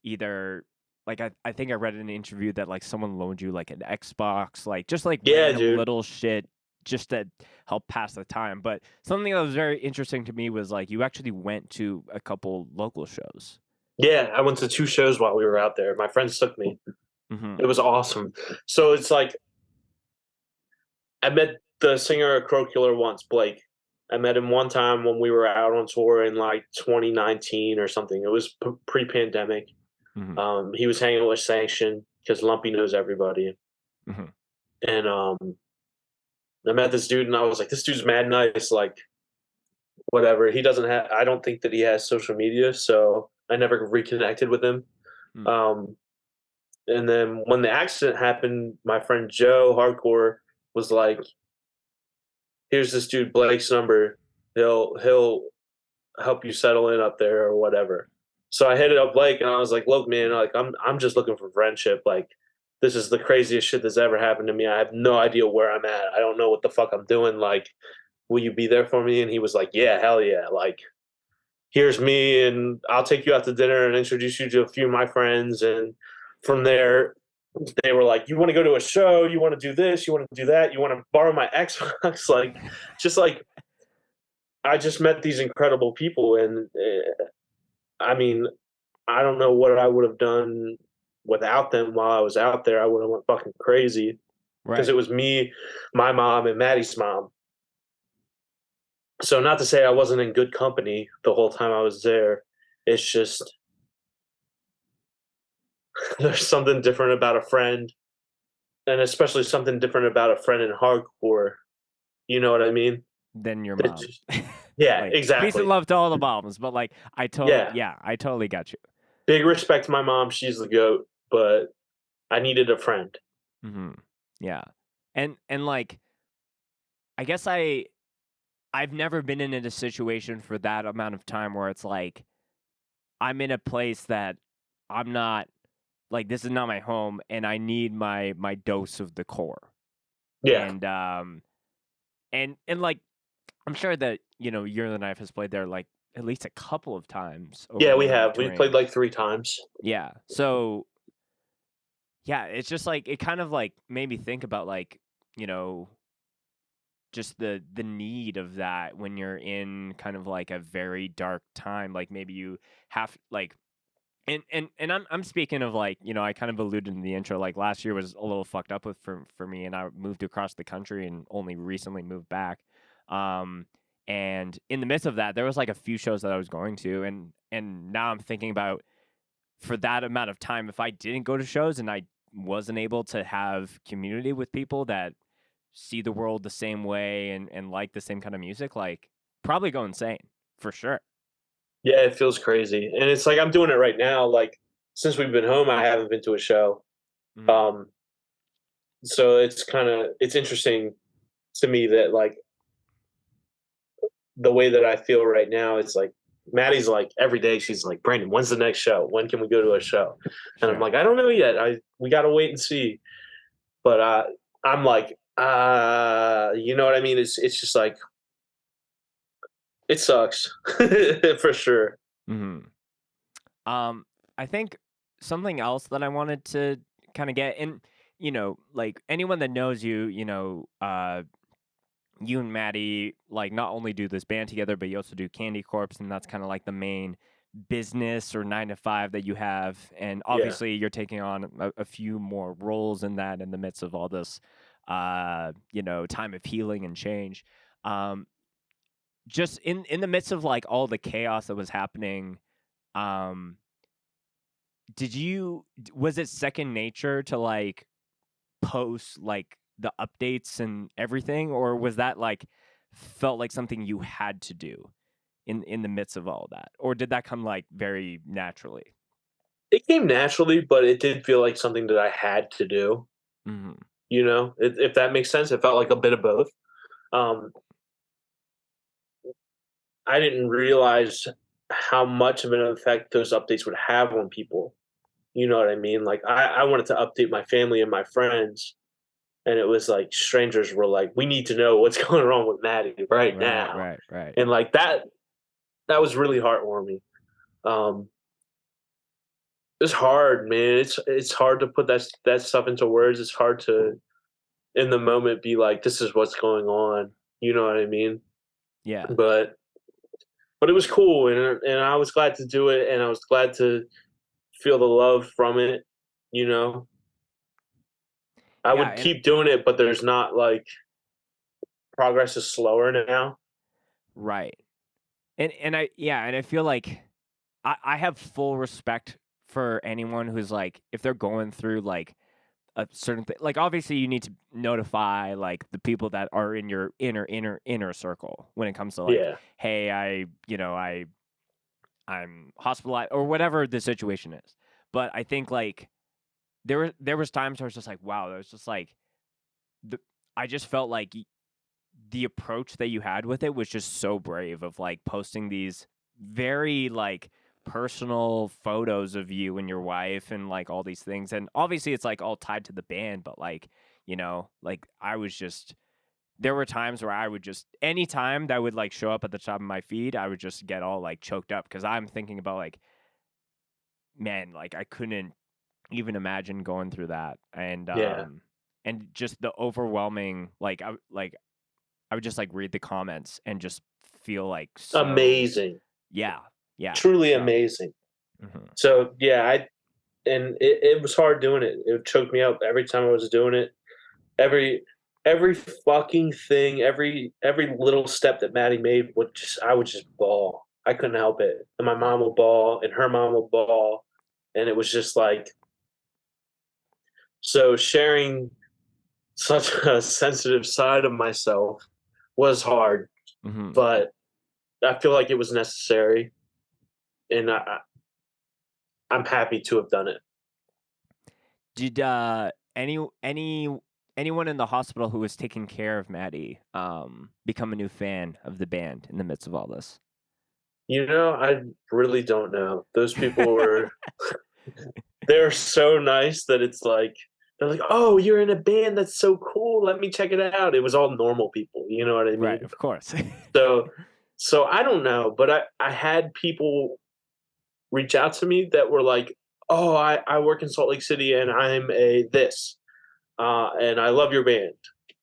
either like I think I read in an interview that like someone loaned you like an Xbox, like just like Yeah, random dude. little shit just to help pass the time. But something that was very interesting to me was like you actually went to a couple local shows. Yeah, I went to 2 shows while we were out there. My friends took me. Hmm. It was awesome. So it's like I met the singer of Crow Killer once, Blake. I met him one time when we were out on tour in like 2019 or something. It was pre-pandemic. Hmm. He was hanging with Sanction because Lumpy knows everybody. Hmm. And I met this dude, and I was like, "This dude's mad nice." Like, whatever. He doesn't have. I don't think that he has social media, so I never reconnected with him. Mm. Um, and then when the accident happened, my friend Joe Hardcore was like, "Here's this dude Blake's number. He'll help you settle in up there or whatever." So I hit it up Blake, and I was like, "Look, man, like I'm just looking for friendship. Like, this is the craziest shit that's ever happened to me. I have no idea where I'm at. I don't know what the fuck I'm doing. Like, will you be there for me?" And he was like, "Yeah, hell yeah. Like, here's me, and I'll take you out to dinner and introduce you to a few of my friends." And from there, they were like, "You want to go to a show? You want to do this? You want to do that? You want to borrow my Xbox?" Like, just like I just met these incredible people, and I mean, I don't know what I would have done without them while I was out there. I would have went fucking crazy because Right. it was me, my mom, and Maddie's mom. So not to say I wasn't in good company the whole time I was there. It's just there's something different about a friend, and especially something different about a friend in hardcore. You know what I mean? Than your That mom. just yeah, Like peace and exactly. love to all the moms, but like Yeah. I totally got you. Big respect to my mom, she's the goat, but I needed a friend. Hmm. Yeah, and like I guess I've never been in a situation for that amount of time where it's like I'm in a place that I'm not like this is not my home and I need my dose of the core. Yeah. And and like I'm sure that, Year of the Knife has played there like at least a couple of times over Yeah, we where you've have. We've played trained. like 3 times. Yeah. So yeah, it's just like it kind of like made me think about like, you know, just the need of that when you're in kind of like a very dark time. Like maybe you have like and I'm speaking of like, you know, I kind of alluded in the intro, like last year was a little fucked up with for me, and I moved across the country and only recently moved back. Um and in the midst of that, there was like a few shows that I was going to, and now I'm thinking about, for that amount of time, if I didn't go to shows and I wasn't able to have community with people that see the world the same way and like the same kind of music, like probably go insane for sure. Yeah, it feels crazy, and it's like I'm doing it right now. Like since we've been home, I haven't been to a show. Mhm. Um, so it's interesting to me that like the way that I feel right now, it's like Maddie's like every day she's like, Brandon, when's the next show? When can we go to a show? And I'm Sure. like, I don't know yet. We gotta wait and see. But I'm like, you know what I mean? It's just like it sucks for sure. hmm I think something else that I wanted to kind of get in, you know, like anyone that knows you, you know, you and Maddie like not only do this band together, but you also do Candy Corpse, and that's kind of like the main business or 9 to 5 that you have. And Yeah. obviously, you're taking on a few more roles in that in the midst of all this, you know, time of healing and change. Um, just in the midst of like all the chaos that was happening, um, was it second nature to like post like the updates and everything, or was that like felt like something you had to do in the midst of all that, or did that come like very naturally? It came naturally, but it did feel like something that I had to do, hmm you know, if that makes sense. It felt like a bit of both. Um, I didn't realize how much of an effect those updates would have on people. You know what I mean? Like I wanted to update my family and my friends, and it was like strangers were like, "We need to know what's going on with Maddie right right now," right right and like that was really heartwarming. Um, it's hard, man. It's hard to put that stuff into words. It's hard to in the moment be like, "This is what's going on." You know what I mean? yeah But it was cool, and I was glad to do it, and I was glad to feel the love from it. You know, I yeah would and keep doing it, but there's not like progress is slower now. right and I yeah and I feel like I have full respect for anyone who's like, if they're going through like a certain thing, like obviously you need to notify like the people that are in your inner circle when it comes to like, Yeah, hey, I'm hospitalized or whatever the situation is. But I think like there was times where I was just like, wow, there was just like the I just felt like the approach that you had with it was just so brave, of like posting these very like personal photos of you and your wife and like all these things. And obviously it's like all tied to the band, but like, you know, like I was just, there were times where I would just, anytime that would like show up at the top of my feed, I would just get all like choked up because I'm thinking about like, man, like I couldn't even imagine going through that. yeah, And just the overwhelming, I would just like read the comments and just feel like so, amazing, yeah, yeah. truly So, amazing. mhm. So yeah, and it was hard doing it. It choked me up every time I was doing it. Every every fucking thing, every little step that Maddie made would just I would just bawl. I couldn't help it, and my Yeah, mom would bawl, and her mom would bawl, and it was just like so sharing such a sensitive side of myself was hard, hmm but I feel like it was necessary, and I'm happy to have done it. Did anyone in the hospital who was taking care of Maddie become a new fan of the band in the midst of all this? You know, I really don't know. Those people were they're so nice that it's like they're like, "Oh, you're in a band. That's so cool. Let me check it out." It was all normal people, you know what I Right, mean? of course. So I don't know, but I had people reach out to me that were like, "Oh, I work in Salt Lake City and I'm a this, and I love your band."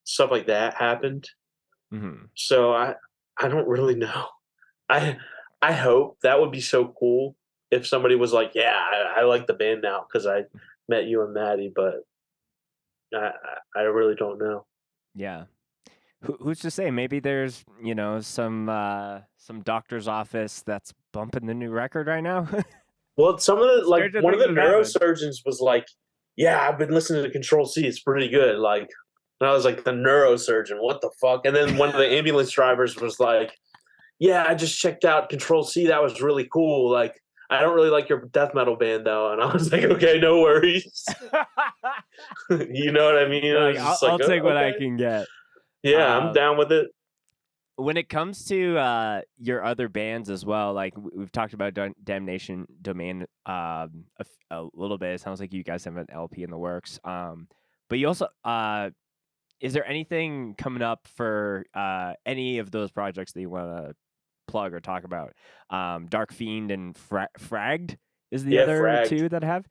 Stuff like that happened. Hmm. So I don't really know. I I hope that would be so cool if somebody was like, "Yeah, I like the band now because I met you and Maddie," but I really don't know. Yeah. Who's to say? Maybe there's, some doctor's office that's bumping the new record right now. Well, some of the like Stranger one of the things have happened. neurosurgeons was like, "Yeah, I've been listening to Control C. It's pretty good." Like, and I was like, "The neurosurgeon, what the fuck?" And then one of the ambulance drivers was like, "Yeah, I just checked out Control C. That was really cool. Like, I don't really like your death metal band though." And I was like, "Okay, no worries." You know what I mean? You're I like, was I'll, just like, I'll take what I Okay, can get. yeah, I'm Um, down with it." when it comes to your other bands as well, like we've talked about Damnation Domain a little bit. It sounds like you guys have an LP in the works. But you also is there anything coming up for any of those projects that you want to plug or talk about? Dark Fiend and Fragged is the Yeah, other fragged. two that have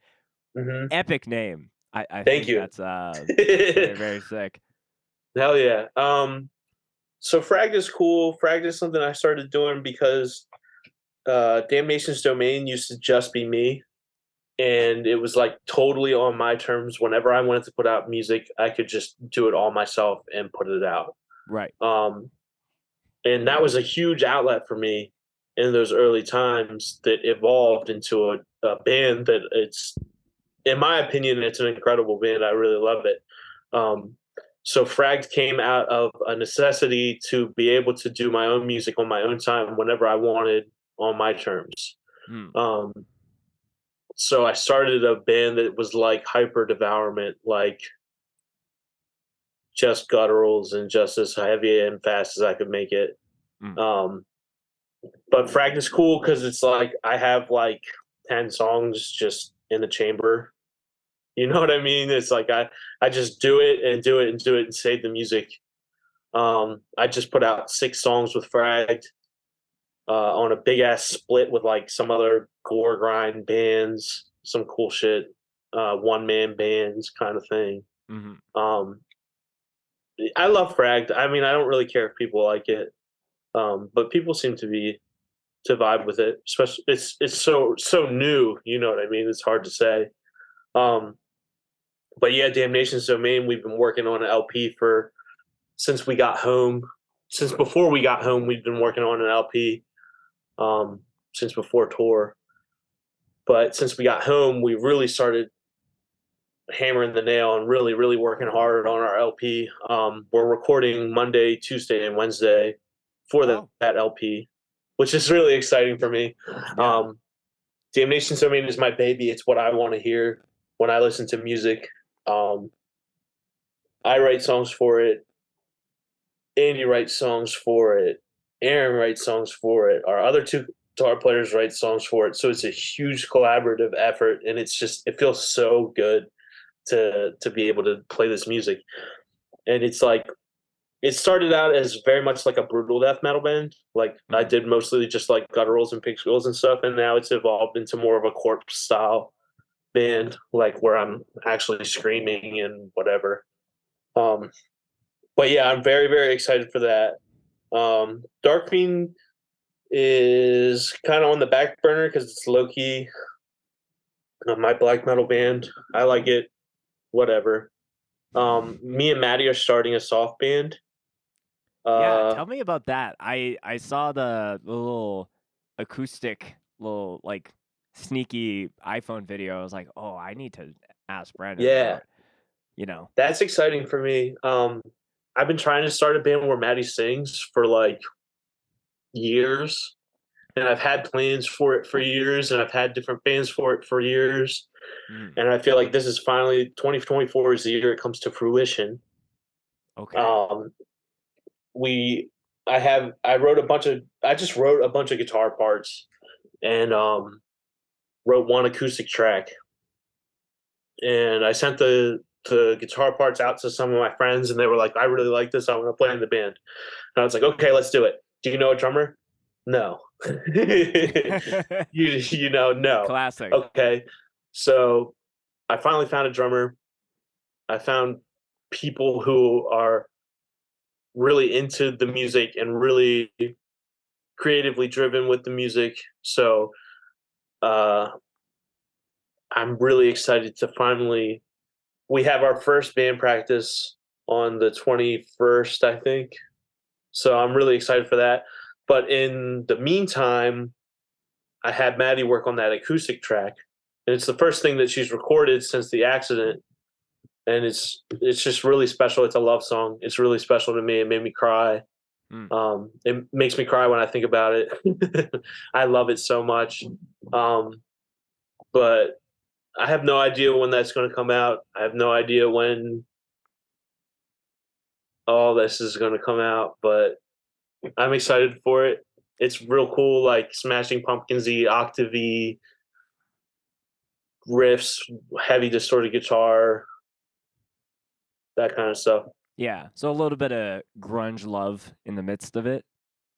Hmm. epic name. I Thank think you. that's very, very sick. Hell yeah. So Fragged is cool. Fragged is something I started doing because Damnation's Domain used to just be me, and it was like totally on my terms. Whenever I wanted to put out music, I could just do it all myself and put it out. Right. Um, and that was a huge outlet for me in those early times that evolved into a band that it's, in my opinion, it's an incredible band. I really love it. Um, so Fragged came out of a necessity to be able to do my own music on my own time whenever I wanted on my terms. Mm. Um, so I started a band that was like hyper devourment, like just gutturals and just as heavy and fast as I could make it. Mm. Um, but Fragged is cool because it's like I have like 10 songs just in the chamber. You know what I mean? It's like I just do it and do it and do it and save the music. I just put out 6 songs with Fragged on a big ass split with like some other gore grind bands, some cool shit, one man bands kind of thing. Hmm. Um, I love Fragged. I mean, I don't really care if people like it, but people seem to vibe with it. Especially, it's so new. You know what I mean? It's hard to say. Um, but yeah, Damnation's Domain. We've been working on an LP for since we got home. Since before we got home, we've been working on an LP. Since before tour, but since we got home, we really started hammering the nail and really working hard on our LP. We're recording Monday, Tuesday, and Wednesday for Oh, that LP, which is really exciting for me. yeah. Damnation's Domain is my baby. It's what I want to hear when I listen to music. Um, I write songs for it. Andy writes songs for it. Aaron writes songs for it. Our other two guitar players write songs for it. So it's a huge collaborative effort, and it feels so good to be able to play this music. And it's like it started out as very much like a brutal death metal band. Like I Hmm. did mostly just like gutturals and pig squeals and stuff, and now it's evolved into more of a corpse style band, like where I'm actually screaming and whatever. Um, but yeah, I'm very excited for that. Dark Fiend is kind of on the back burner because it's low key my black metal band. I like it, whatever. Me and Maddie are starting a soft band. Yeah, Uh, tell me about that. I saw the little acoustic little like sneaky iPhone video. I was like, oh, I need to ask Brandon yeah, about, you know. that's exciting for me. I've been trying to start a band where Maddie sings for like years, and I've had plans for it for years, and I've had different bands for it for years. Mm, And I feel like this is finally 2024 is the year it comes to fruition. okay. Um, we, I just wrote a bunch of guitar parts and wrote one acoustic track, and I sent the guitar parts out to some of my friends, and they were like, "I really like this. I want to play in the band." And I was like, "Okay, let's do it. Do you know a drummer?" No. No. Classic. Okay. So I finally found a drummer. I found people who are really into the music and really creatively driven with the music. So uh, I'm really excited to finally. We have our first band practice on the 21st, I think. So I'm really excited for that. But in the meantime, I had Maddie work on that acoustic track, and it's the first thing that she's recorded since the accident, and it's just really special. It's a love song. It's really special to me. It made me cry. Mm. It makes me cry when I think about it. I love it so much. But I have no idea when that's going to come out. I have no idea when all this is going to come out, but I'm excited for it. It's real cool, like Smashing Pumpkins-y, octave-y riffs, heavy distorted guitar, that kind of stuff. Yeah. So a little bit of grunge love in the midst of it.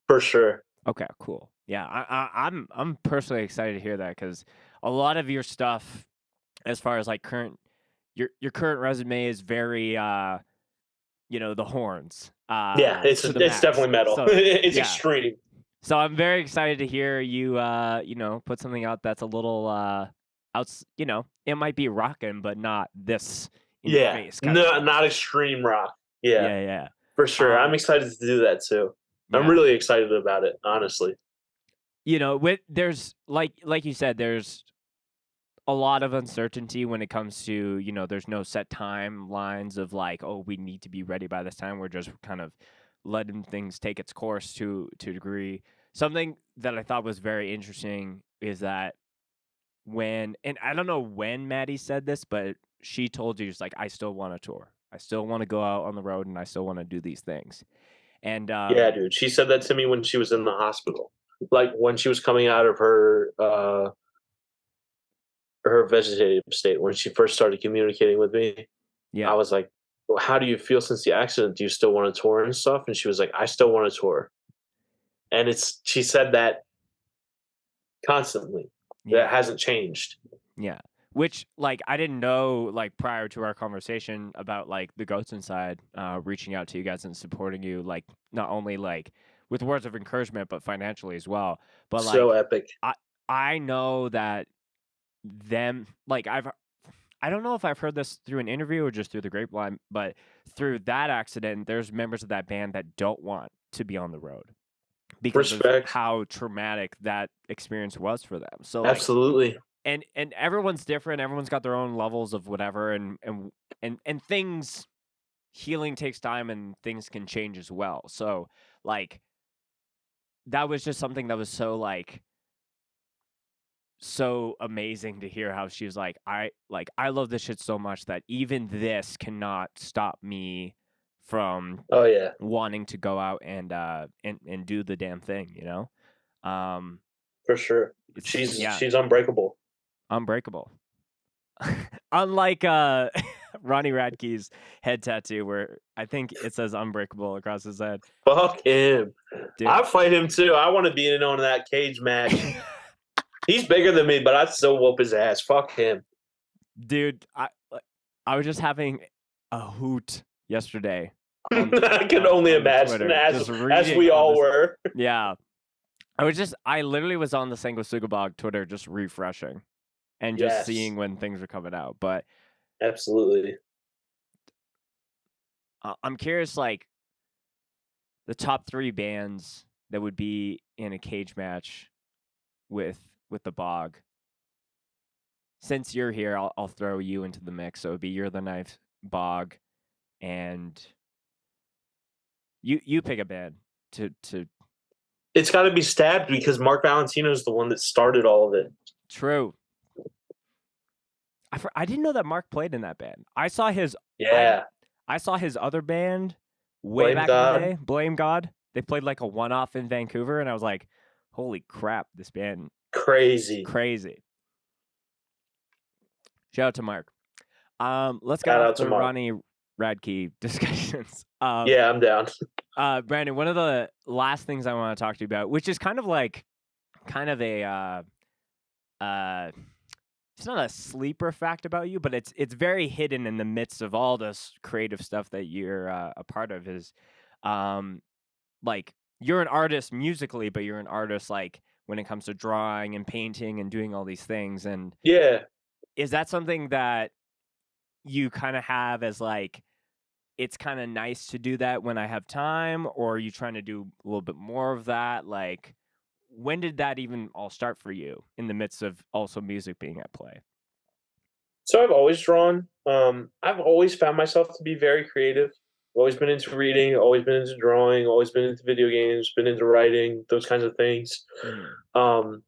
For sure. Okay, cool. Yeah, I'm personally excited to hear that because a lot of your stuff, as far as like your current resume is very the horns. Yeah, it's To the it's max. definitely metal. So, It's yeah. extreme. So I'm very excited to hear you put something out that's a little it might be rocking, but not this in your Yeah, face kind of no, stuff. not extreme rock. Yeah, Yeah. for sure. I'm excited to do that too. I'm Yeah. really excited about it, honestly. There's like you said, there's a lot of uncertainty when it comes to, there's no set timelines of like, oh, we need to be ready by this time. We're just kind of letting things take its course to a degree. Something that I thought was very interesting is that and I don't know when Maddie said this, but she told you, just like, I still want to tour. I still want to go out on the road and I still want to do these things. And Yeah, dude. She said that to me when she was in the hospital. Like when she was coming out of her vegetative state, when she first started communicating with me. yeah, I was like, well, how do you feel since the accident? Do you still want to tour and stuff? And she was like, I still want to tour. And she said that constantly. yeah. That hasn't changed. Yeah. Which, like, I didn't know, like, prior to our conversation about, like, the Goats Inside reaching out to you guys and supporting you, like, not only, like, with words of encouragement, but financially as well. But, So like, epic. I know that like, I don't know if I've heard this through an interview or just through the grapevine, but through that accident, there's members of that band that don't want to be on the road because of Respect. how traumatic that experience was for them. So, like, Absolutely. and everyone's different. Everyone's got their own levels of whatever, and things, healing takes time, and things can change as well. So, like, that was just something that was so amazing to hear how she was like, I love this shit so much that even this cannot stop me from Oh yeah, wanting to go out and do the damn thing, for sure. She's unbreakable. unbreakable. Unlike Ronnie Radke's head tattoo, where I think it says "unbreakable" across his head. Fuck him. Dude. I'd fight him too. I want to be in on that cage match. He's bigger than me, but I'd still whoop his ass. Fuck him. Dude, I was just having a hoot yesterday. I can only imagine, Twitter, as we all were. Yeah. I literally was on the Sanguisugabog Twitter just refreshing and just seeing when things are coming out. But absolutely. I'm curious, like, the top 3 bands that would be in a cage match with the Bog. Since you're here, I'll throw you into the mix. So it'd be You're the Knife, Bog, and you pick a band to. It's got to be Stabbed because Mark Valentino is the one that started all of it. True. I didn't know that Mark played in that band. I saw his I saw his other band way back in the day, Blame God. They played like a one-off in Vancouver, and I was like, "Holy crap, this band crazy!" Shout out to Mark. Let's get off the Ronnie Radke discussions. Yeah, I'm down. Brandon, one of the last things I want to talk to you about, which is kind of a it's not a sleeper fact about you, but it's very hidden in the midst of all this creative stuff that you're a part of, is Like you're an artist musically, but you're an artist like when it comes to drawing and painting and doing all these things. And Yeah. is that something that you kind of have as like, it's kind of nice to do that when I have time, or are you trying to do a little bit more of that? Like, when did that even all start for you in the midst of also music being at play? So I've always drawn. I've always found myself to be very creative. Always been into reading, always been into drawing, always been into video games, been into writing, those kinds of things. Mm-hmm. Um,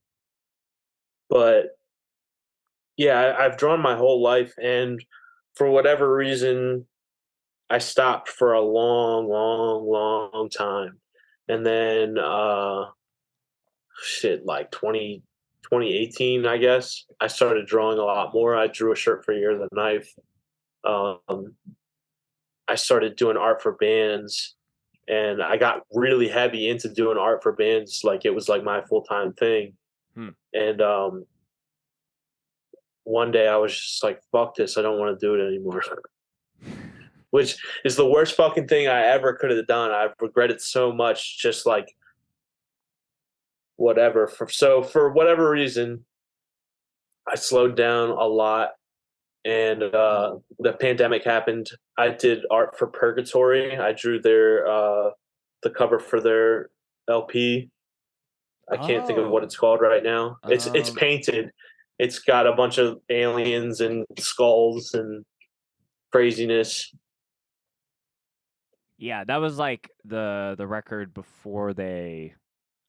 but yeah, I've drawn my whole life, and for whatever reason, I stopped for a long, long, long time, and then shit, like 2018, I guess, I started drawing a lot more. I drew a shirt for Year of the Knife. Um, I started doing art for bands, and I got really heavy into doing art for bands, like it was like my full time thing. Hmm. And one day I was just like, "Fuck this! I don't want to do it anymore." Which is the worst fucking thing I ever could have done. I've regretted so much. Just like whatever. For whatever reason, I slowed down a lot, and the pandemic happened. I did art for Purgatory. I drew their the cover for their LP. I can't think of what Oh, it's called right now. It's um, painted. It's got a bunch of aliens and skulls and craziness. yeah, that was like the record before they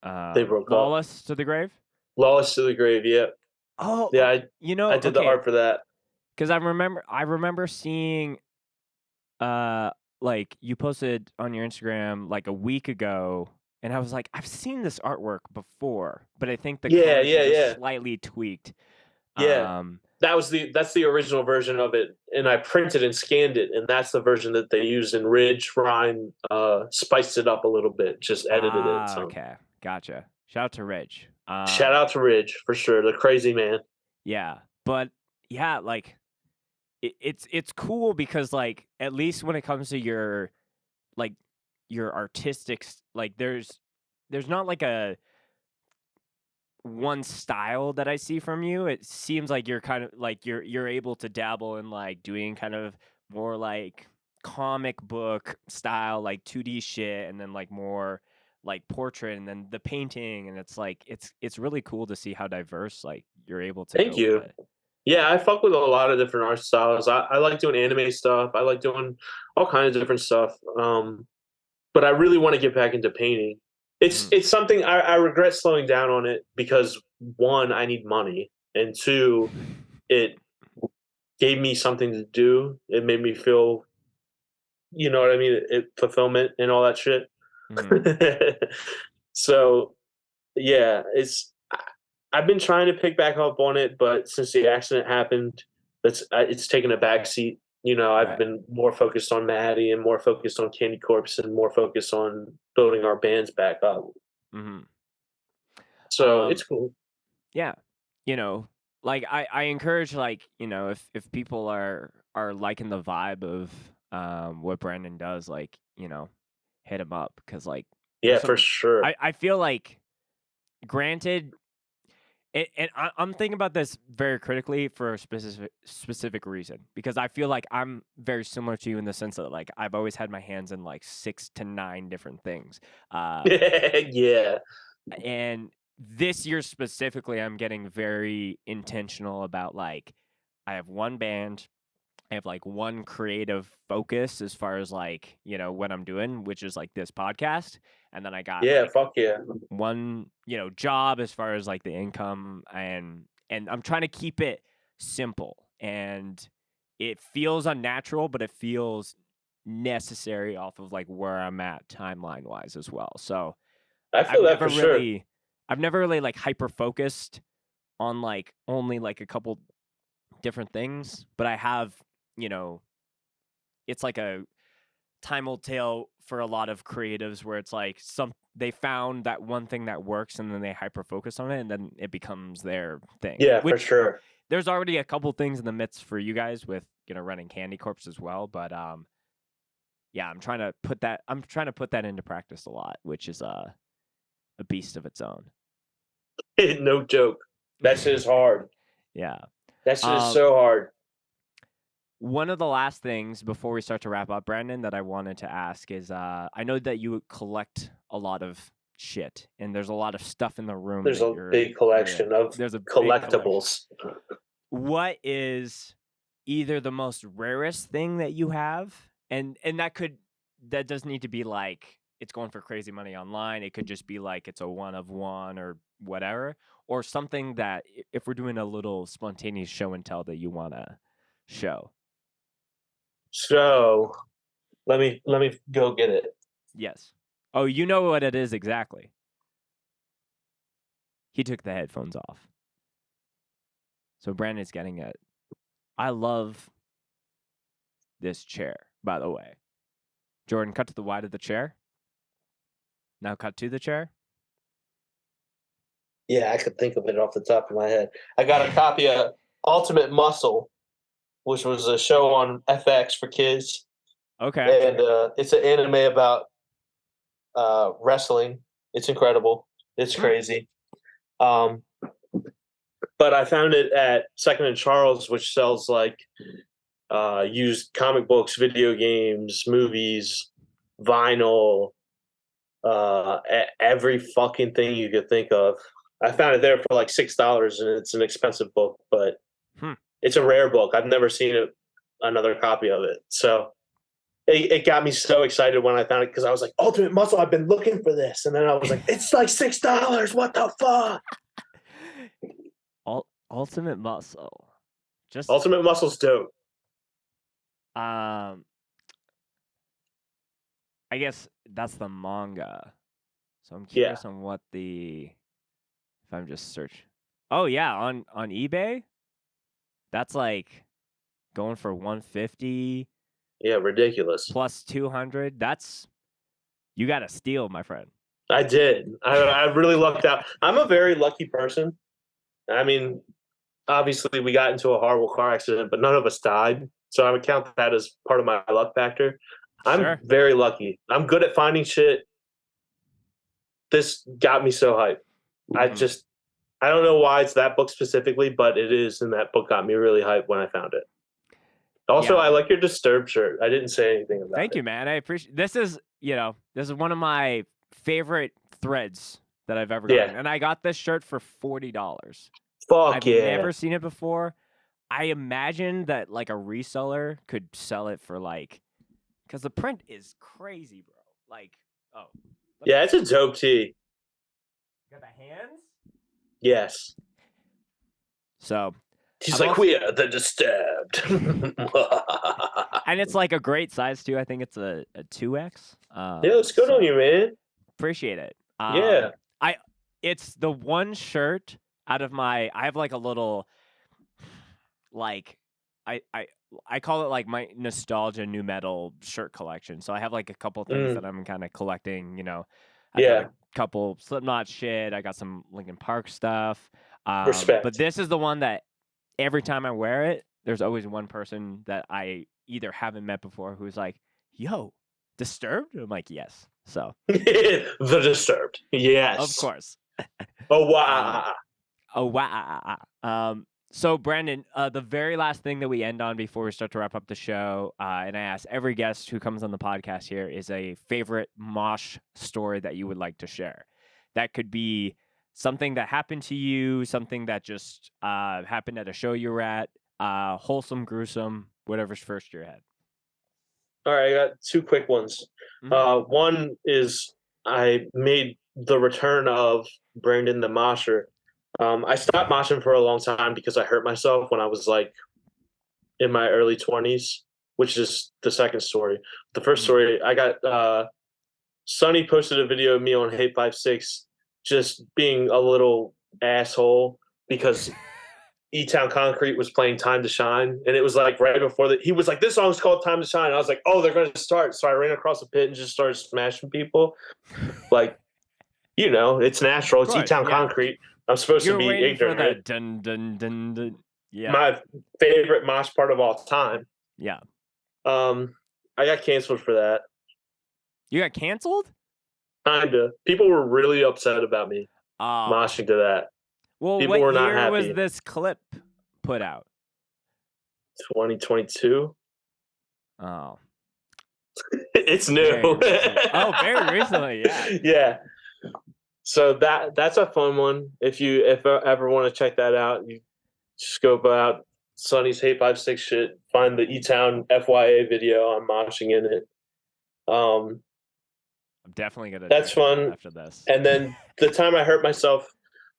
They broke up. Lawless to the Grave. Lawless to the Grave. Yeah, Oh, yeah. you I know, did the okay, art for that. because I remember seeing uh like you posted on your Instagram like a week ago, and I was like, I've seen this artwork before, but I think the Yeah, colors are yeah, just yeah, slightly tweaked. yeah. Um, That's the original version of it, and I printed and scanned it, and that's the version that they used in Ridge. Ryan spiced it up a little bit, just edited it. So okay, gotcha. Shout out to Ridge. shout out to Ridge for sure, the crazy man. Yeah, but yeah, like it's cool because like at least when it comes to your like your like there's not like a one style that I see from you. It seems like you're kind of like you're able to dabble in like doing kind of more like comic book style, like 2D shit, and then like more like portrait, and then the painting, and it's like it's really cool to see how diverse like you're able to Thank go with you. it. Yeah, I fuck with a lot of different art styles. I like doing anime stuff. I like doing all kinds of different stuff. But I really want to get back into painting. Mhm. It's something I regret slowing down on it because one, I need money, and two, it gave me something to do. It made me feel, you know what I mean, fulfillment and all that shit. Mhm. So yeah, I've been trying to pick back up on it, but since the accident happened, it's taken a back seat. You know, I've Right. been more focused on Maddie and more focused on Candy Corpse and more focused on building our bands back up. Mhm. So Um it's cool. yeah. You know, like I encourage like, you know, if people are liking the vibe of what Brandon does, like, you know, hit him up cuz like Yeah, there's for some sure. I feel like granted I'm thinking about this very critically for a specific reason because I feel like I'm very similar to you in the sense that like I've always had my hands in like 6 to 9 different things. Uh Yeah. and this year specifically I'm getting very intentional about like I have one band, I have like one creative focus as far as like, you know, what I'm doing, which is like this podcast, and then I got Yeah, like fuck yeah. one, you know, job as far as like the income, and I'm trying to keep it simple, and it feels unnatural but it feels necessary off of like where I'm at timeline wise as well. So I I've feel that never for sure. really I've never really like hyper focused on like only like a couple different things, but I have, you know, it's like a time old tale for a lot of creatives where it's like some they found that one thing that works and then they hyper focus on it and then it becomes their thing. Yeah, for Which sure. there's already a couple things in the midst for you guys with, you know, running Candy Corpse as well, but yeah, I'm trying to put that into practice a lot, which is a beast of its own. No joke. That shit is hard. Yeah. That shit is so hard. One of the last things before we start to wrap up, Brandon, that I wanted to ask is I know that you collect a lot of shit, and there's a lot of stuff in the room. There's a big collection of collectibles. What is either the most rarest thing that you have, and that doesn't need to be like it's going for crazy money online. It could just be like it's a one of one or whatever, or something that if we're doing a little spontaneous show and tell that you want to show. So let me go get it. Yes. Oh, you know what it is exactly. He took the headphones off. So Brandon's getting it. I love this chair, by the way. Jordan, cut to the wide of the chair. Now cut to the chair. Yeah, I could think of it off the top of my head. I got a copy of Ultimate Muscle, which was a show on FX for kids. Okay. And it's an anime about wrestling. It's incredible. It's crazy. But I found it at Second and Charles, which sells like used comic books, video games, movies, vinyl, every fucking thing you could think of. I found it there for like $6, and it's an expensive book, but it's a rare book. I've never seen another copy of it. So it got me so excited when I found it because I was like, Ultimate Muscle, I've been looking for this. And then I was like, it's like $6. What the fuck? Ultimate Muscle. Ultimate Muscle's dope. I guess that's the manga. So I'm curious on what if I'm just search. Oh yeah, on eBay, that's like going for $150. Yeah, ridiculous. Plus 200. You got to steal, my friend. I did. I really lucked out. I'm a very lucky person. I mean, obviously we got into a horrible car accident, but none of us died. So I would count that as part of my luck factor. I'm very lucky. I'm good at finding shit. This got me so hyped. I don't know why it's that book specifically, but it is, and that book got me really hyped when I found it. Also, I like your Disturbed shirt. I didn't say anything about it. Thank you, man. I appreciate this is one of my favorite threads that I've ever gotten. And I got this shirt for $40. I've never seen it before. I imagine that like a reseller could sell it for like, because the print is crazy, bro. Like, yeah, it's a dope tee. Got the hands? Yes. So he's like, we are the Disturbed. And it's like a great size too. I think it's a 2X. Yeah, it's good on you, man. Appreciate it. Yeah. It's the one shirt out of I have like a little, like, I call it like my nostalgia new metal shirt collection. So I have like a couple things that I'm kind of collecting, I got a couple Slipknot shit. I got some Linkin Park stuff. Respect. But this is the one that every time I wear it, there's always one person that I either haven't met before who's like, yo, Disturbed? I'm like, yes. So the Disturbed. Yes. Of course. Oh, wow. So, Brandon, the very last thing that we end on before we start to wrap up the show, and I ask every guest who comes on the podcast here, is a favorite mosh story that you would like to share. That could be something that happened to you, something that just happened at a show you were at, wholesome, gruesome, whatever's first to your head. All right, I got two quick ones. One is I made the return of Brandon the Mosher. I stopped moshing for a long time because I hurt myself when I was like in my early 20s, which is the second story. The first story, I got Sonny posted a video of me on Hate 56 just being a little asshole because E-Town Concrete was playing Time to Shine, and it was like right before he was like, this song's called Time to Shine. And I was like, oh, they're going to start. So I ran across the pit and just started smashing people. Like, it's natural. It's E-Town Concrete. I'm supposed to be ignorant. Dun, dun, dun, dun. Yeah. My favorite mosh part of all time. Yeah. I got canceled for that. You got canceled? Kinda. People were really upset about me Oh. moshing to that. Well, People what were not year was happy. this clip put out? 2022. Oh. It's new. Very recent. Oh, very recently, yeah. Yeah. So that's a fun one. If you ever want to check that out, you scope out Sonny's Hate 56 shit. Find the E-Town FYA video. I'm moshing in it. I'm definitely gonna That's check it out fun. after this. And then the time I hurt myself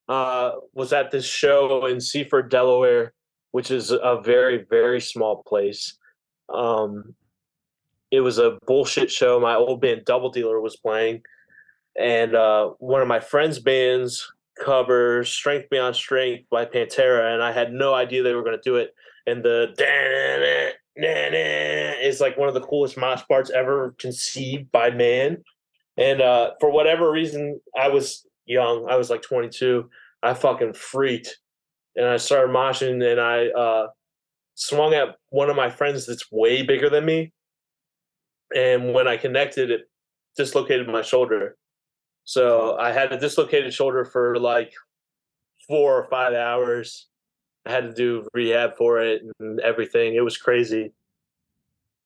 was at this show in Seaford, Delaware, which is a very, very small place. It was a bullshit show. My old band Double Dealer was playing, and one of my friends' bands covers "Strength Beyond Strength" by Pantera, and I had no idea they were going to do it. And the is like one of the coolest mosh parts ever conceived by man. And for whatever reason, I was young. I was like 22. I fucking freaked, and I started moshing, and I swung at one of my friends that's way bigger than me. And when I connected, it dislocated my shoulder. So I had a dislocated shoulder for like 4 or 5 hours. I had to do rehab for it and everything. It was crazy.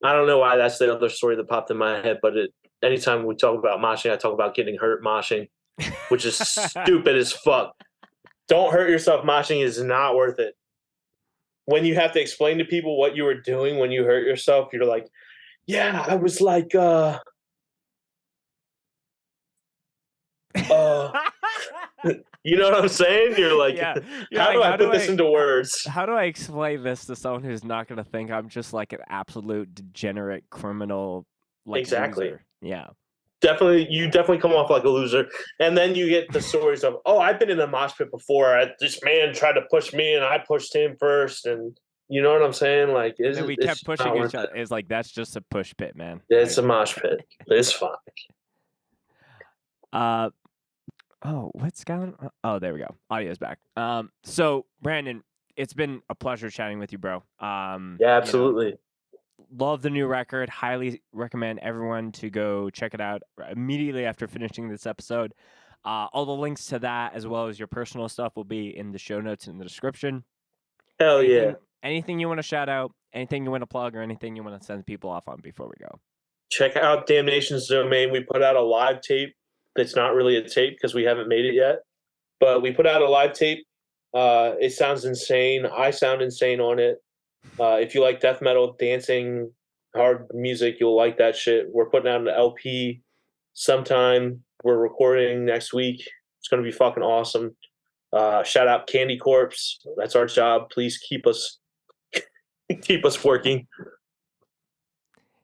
I don't know why that's the other story that popped in my head, but anytime we talk about moshing, I talk about getting hurt moshing, which is stupid as fuck. Don't hurt yourself moshing is not worth it. When you have to explain to people what you were doing when you hurt yourself, you're like, yeah, I was like, you know what I'm saying? You're like, yeah. how do I put this into words? How do I explain this to someone who's not going to think I'm just like an absolute degenerate criminal? Like, exactly. Loser? Yeah. You definitely come off like a loser. And then you get the stories of, oh, I've been in a mosh pit before. This man tried to push me and I pushed him first. And you know what I'm saying? Like, and we kept pushing each other. It's like, that's just a push pit, man. It's a mosh pit. It's fine. Oh, what's going on? Oh, there we go. Audio's back. So Brandon, it's been a pleasure chatting with you, bro. Yeah, absolutely. Love the new record. Highly recommend everyone to go check it out immediately after finishing this episode. All the links to that, as well as your personal stuff, will be in the show notes in the description. Hell yeah. Anything you want to shout out, anything you want to plug, or anything you want to send people off on before we go? Check out Damnation's Domain. We put out a live tape that's not really a tape because we haven't made it yet. But we put out a live tape. It sounds insane. I sound insane on it. If you like death metal, dancing, hard music, you'll like that shit. We're putting out an LP sometime. We're recording next week. It's going to be fucking awesome. Shout out Candy Corpse. That's our job. Please keep us working.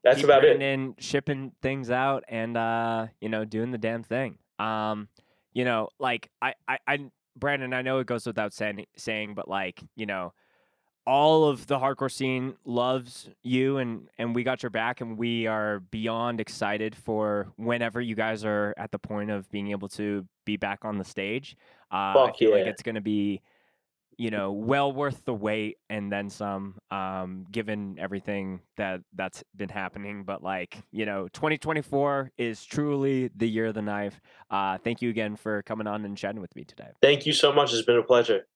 That's about it. And shipping things out and doing the damn thing. Like I Brandon, I know it goes without saying, but like, all of the hardcore scene loves you and we got your back, and we are beyond excited for whenever you guys are at the point of being able to be back on the stage. I feel like it's going to be, well worth the wait and then some, given everything that's been happening. But 2024 is truly the year of the knife. Thank you again for coming on and chatting with me today. Thank you so much. It's been a pleasure.